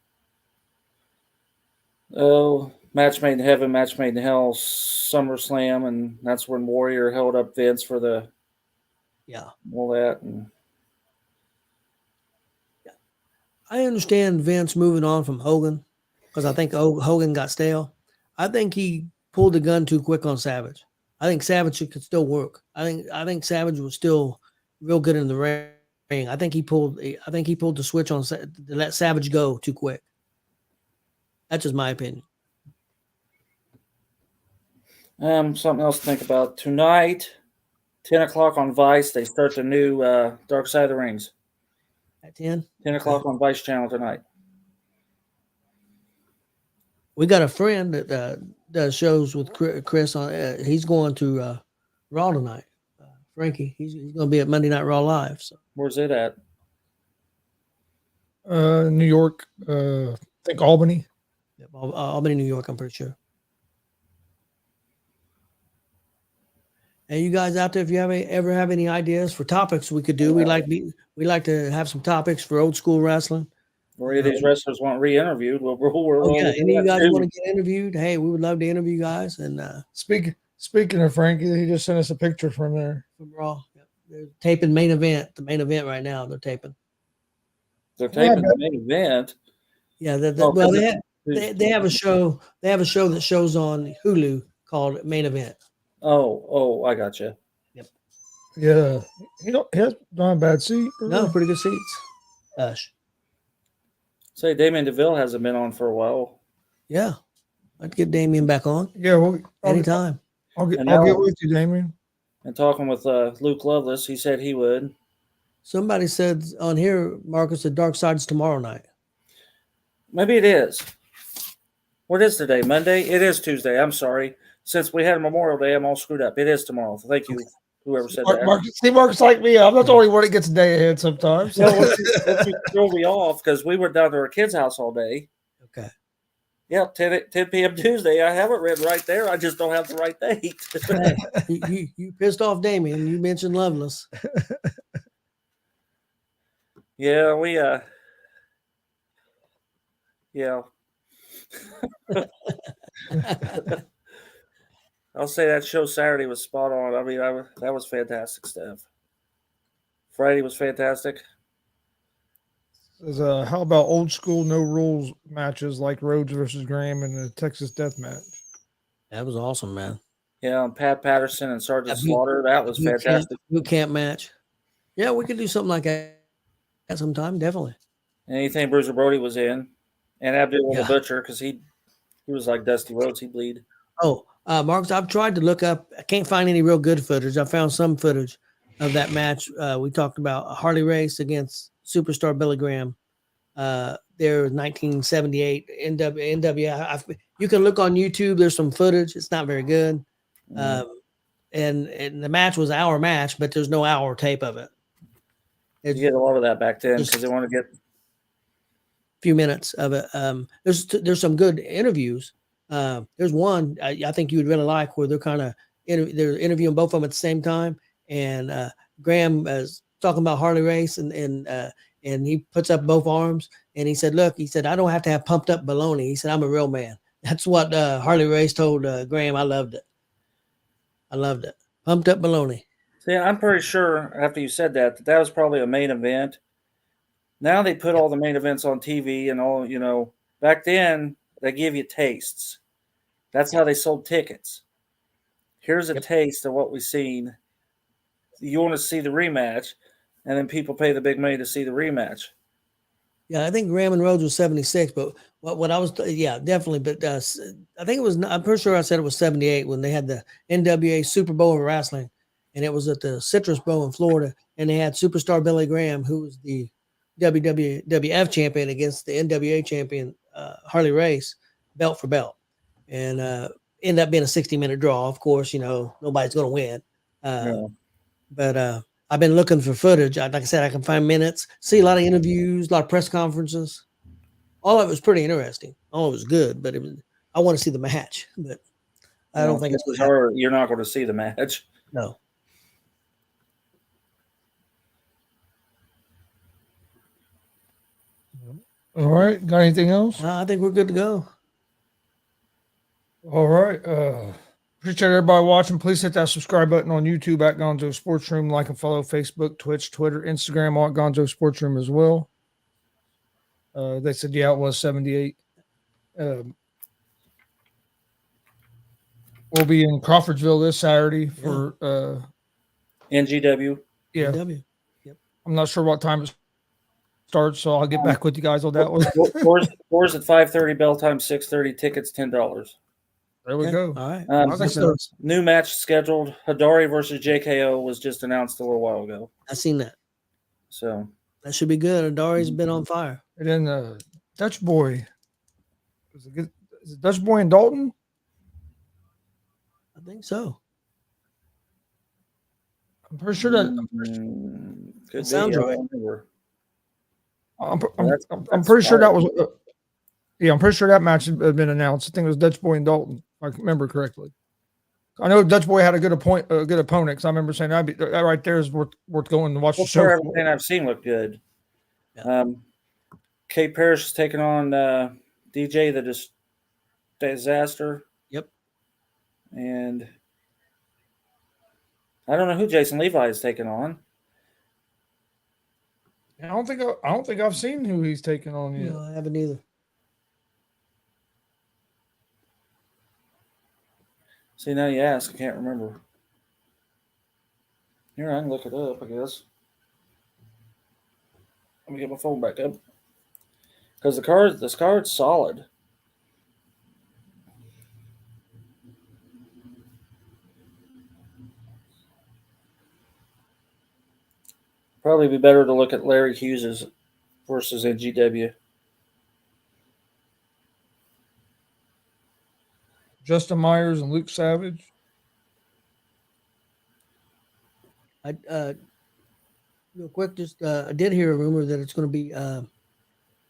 match made in heaven, match made in hell, SummerSlam, and that's when Warrior held up Vince for the all that. And I understand Vince moving on from Hogan because I think Hogan got stale. I think he pulled the gun too quick on Savage. I think Savage could still work. I think Savage was still real good in the ring. I think he pulled the switch on to let Savage go too quick. That's just my opinion. Something else to think about tonight. 10 o'clock on Vice. They start the new Dark Side of the Rings. At 10? 10 o'clock on Vice Channel tonight. We got a friend that does shows with Chris on. He's going to Raw tonight. Frankie, he's going to be at Monday Night Raw Live. So. Where's it at? New York. I think Albany. Yep, Albany, New York. I'm pretty sure. And you guys out there, if you ever have any ideas for topics we could do, we like to have some topics for old school wrestling. Or any of these wrestlers want re-interviewed. Any of you guys want to get interviewed? Hey, we would love to interview you guys. And speaking of Frankie, he just sent us a picture from there. From Raw. Yep. They're taping the main event right now. They're taping the main event. Yeah, they have a show. They have a show that shows on Hulu called Main Event. Oh, I got you. Yep. Yeah, he has not a bad seat. No, pretty good seats. Say Damien DeVille hasn't been on for a while. Yeah, I'd get Damien back on. Yeah, well, anytime. I'll get with you, Damien. And talking with Luke Lovelace, he said he would. Somebody said on here, Marcus, the Dark Side's tomorrow night. Maybe it is. What is today? Monday? It is Tuesday. I'm sorry. Since we had Memorial Day, I'm all screwed up. It is tomorrow. Thank you, whoever said that. Marcus like me. I'm not the only one that gets a day ahead sometimes. Well, let's throw me off because we were down to our kids' house all day. Okay. Yeah, 10 p.m. Tuesday. I have it written right there. I just don't have the right date. Hey, you pissed off Damien. You mentioned Lovelace. Yeah, yeah. I'll say that show Saturday was spot on. I mean, that was fantastic stuff. Friday was fantastic. How about old school no rules matches like Rhodes versus Graham in the Texas Death Match? That was awesome, man. Yeah, and Pat Patterson and Sergeant Slaughter. That was fantastic. Boot camp match. Yeah, we could do something like that at some time, definitely. Anything Bruiser Brody was in, and Abdul the Butcher because he was like Dusty Rhodes. He bleed. Oh, Marcus, I've tried to look up. I can't find any real good footage. I found some footage of that match. We talked about Harley Race against Superstar Billy Graham. There was 1978 NWA. You can look on YouTube. There's some footage. It's not very good. And the match was an hour match, but there's no hour tape of it. You get a lot of that back then because they want to get a few minutes of it. There's some good interviews. There's one I think you would really like where they're kind of they're interviewing both of them at the same time, and Graham is talking about Harley Race, and he puts up both arms, and he said, "Look," he said, "I don't have to have pumped up baloney." He said, "I'm a real man." That's what Harley Race told Graham. I loved it. Pumped up baloney. See, I'm pretty sure after you said that was probably a main event. Now they put all the main events on TV and all, back then they give you tastes. That's how they sold tickets. Here's a taste of what we've seen. you want to see the rematch, and then people pay the big money to see the rematch. Yeah, I think Graham and Rhodes was 76, but what I was, yeah, definitely. But I think it was, I'm pretty sure I said it was 78 when they had the NWA Super Bowl of Wrestling, and it was at the Citrus Bowl in Florida, and they had Superstar Billy Graham, who was the WWF champion, against the NWA champion, Harley Race, belt for belt. And ended up being a 60-minute draw. Of course, nobody's going to win. Yeah. But I've been looking for footage. Like I said, I can find minutes, see a lot of interviews, a lot of press conferences. All of it was pretty interesting. All of it was good, but I want to see the match. But I don't think it's going to happen. You're not going to see the match. No. All right. Got anything else? I think we're good to go. All right. Appreciate everybody watching. Please hit that subscribe button on YouTube at Gonzo Sports Room. Like and follow Facebook, Twitch, Twitter, Instagram, all at Gonzo Sports Room as well. They said, yeah, it was 78. We'll be in Crawfordsville this Saturday for NGW. Yeah. GW. Yep. I'm not sure what time it starts, so I'll get back with you guys on that one. Doors at 5:30, bell time 6:30. Tickets $10. There we go. All right. New match scheduled. Hidari versus JKO was just announced a little while ago. I seen that. So that should be good. Hidari's been on fire. And then Dutch Boy. Is it Dutch Boy and Dalton? I think so. I'm pretty sure that. It sounds right. I'm pretty sure that was. Yeah, I'm pretty sure that match had been announced. I think it was Dutch Boy and Dalton, if I remember correctly. I know Dutch Boy had a good opponent, because I remember saying that right there is worth going to watch the show. Everything I've seen looked good. Yeah. Kate Parrish is taking on DJ the Disaster. Yep. And I don't know who Jason Levi is taking on. I don't think I've seen who he's taking on yet. No, I haven't either. See, now you ask, I can't remember. Here, I can look it up, I guess. Let me get my phone back up. Because this card's solid. Probably be better to look at Larry Hughes's versus NGW. Justin Myers and Luke Savage. Real quick, I did hear a rumor that it's going to be on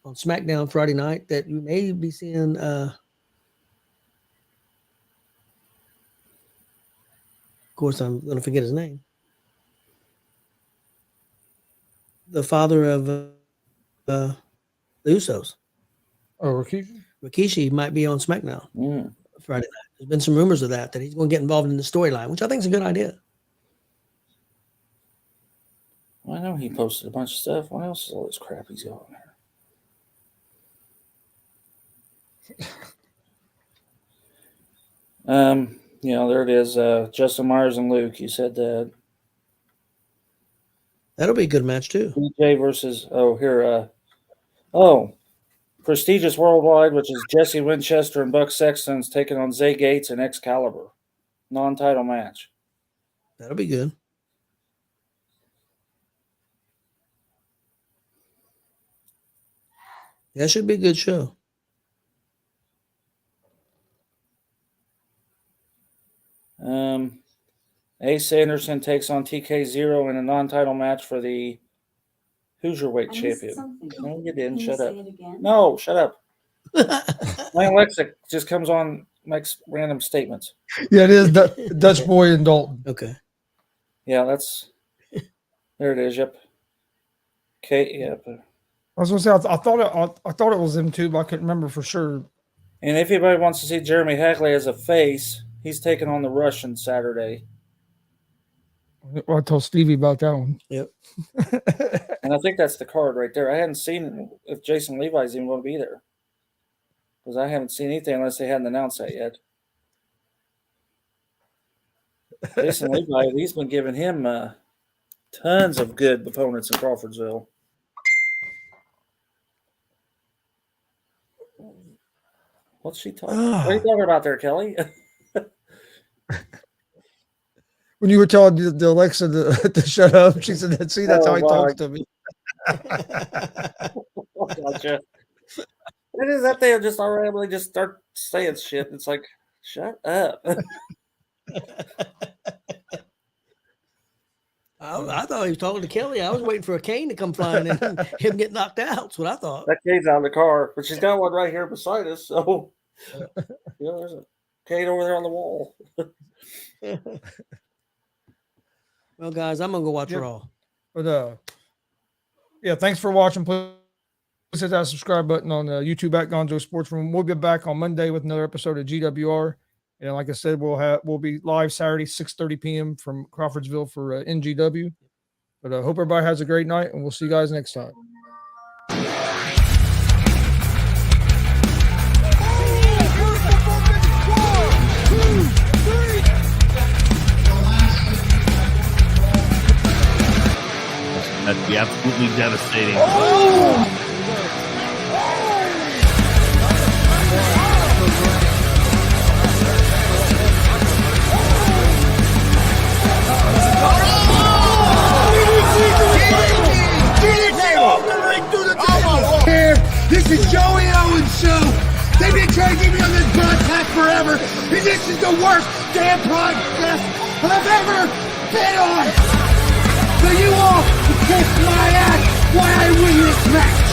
SmackDown Friday night that you may be seeing. Of course, I'm going to forget his name. The father of the Usos. Oh, Rikishi? Rikishi might be on SmackDown Friday night. There's been some rumors of that he's going to get involved in the storyline, which I think is a good idea. Well, I know he posted a bunch of stuff. What else is all this crap he's got on there? There it is. Justin Myers and Luke. You said that. That'll be a good match too. DJ versus Prestigious Worldwide, which is Jesse Winchester and Buck Sexton's taking on Zay Gates and Excalibur. Non-title match. That'll be good. That should be a good show. Ace Anderson takes on TK0 in a non-title match for the Hoosier champion. No, you didn't. Shut up. No, shut up. My Alexa just comes on, makes random statements. Yeah, it is Dutch Boy and Dalton. Okay. Yeah, there it is. Yep. Okay. Yep. I was going to say, I thought it was them too, but I couldn't remember for sure. And if anybody wants to see Jeremy Hackley as a face, he's taking on the Russian Saturday. Well, I told Stevie about that one. Yep. And I think that's the card right there. I hadn't seen if Jason Levi's even going to be there. Because I haven't seen anything unless they hadn't announced that yet. Jason Levi, he's been giving him Tons of good opponents in Crawfordsville. What's she talking? What are you talking about there, Kelly? When you were telling the Alexa to shut up, she said, "See, that's how he talks to me." Gotcha. It is that they just randomly just start saying shit. It's like, shut up. I thought he was talking to Kelly. I was waiting for a cane to come flying in and him get knocked out. That's what I thought. That cane's out of the car, but she's got one right here beside us. So, there's a cane over there on the wall. Well, guys, I'm gonna go watch Yep. Raw. But yeah, thanks for watching. Please hit that subscribe button on YouTube at GonzoSportsRoom. We'll be back on Monday with another episode of G.W.R. And like I said, we'll be live Saturday 6:30 p.m. from Crawfordsville for NGW. But I hope everybody has a great night, and we'll see you guys next time. That'd be absolutely devastating. Here, this is Joey Owens' show. They've been trying to get me on this broadcast forever, and this is the worst damn broadcast I've ever been on. So you all can kiss my ass while I win this match.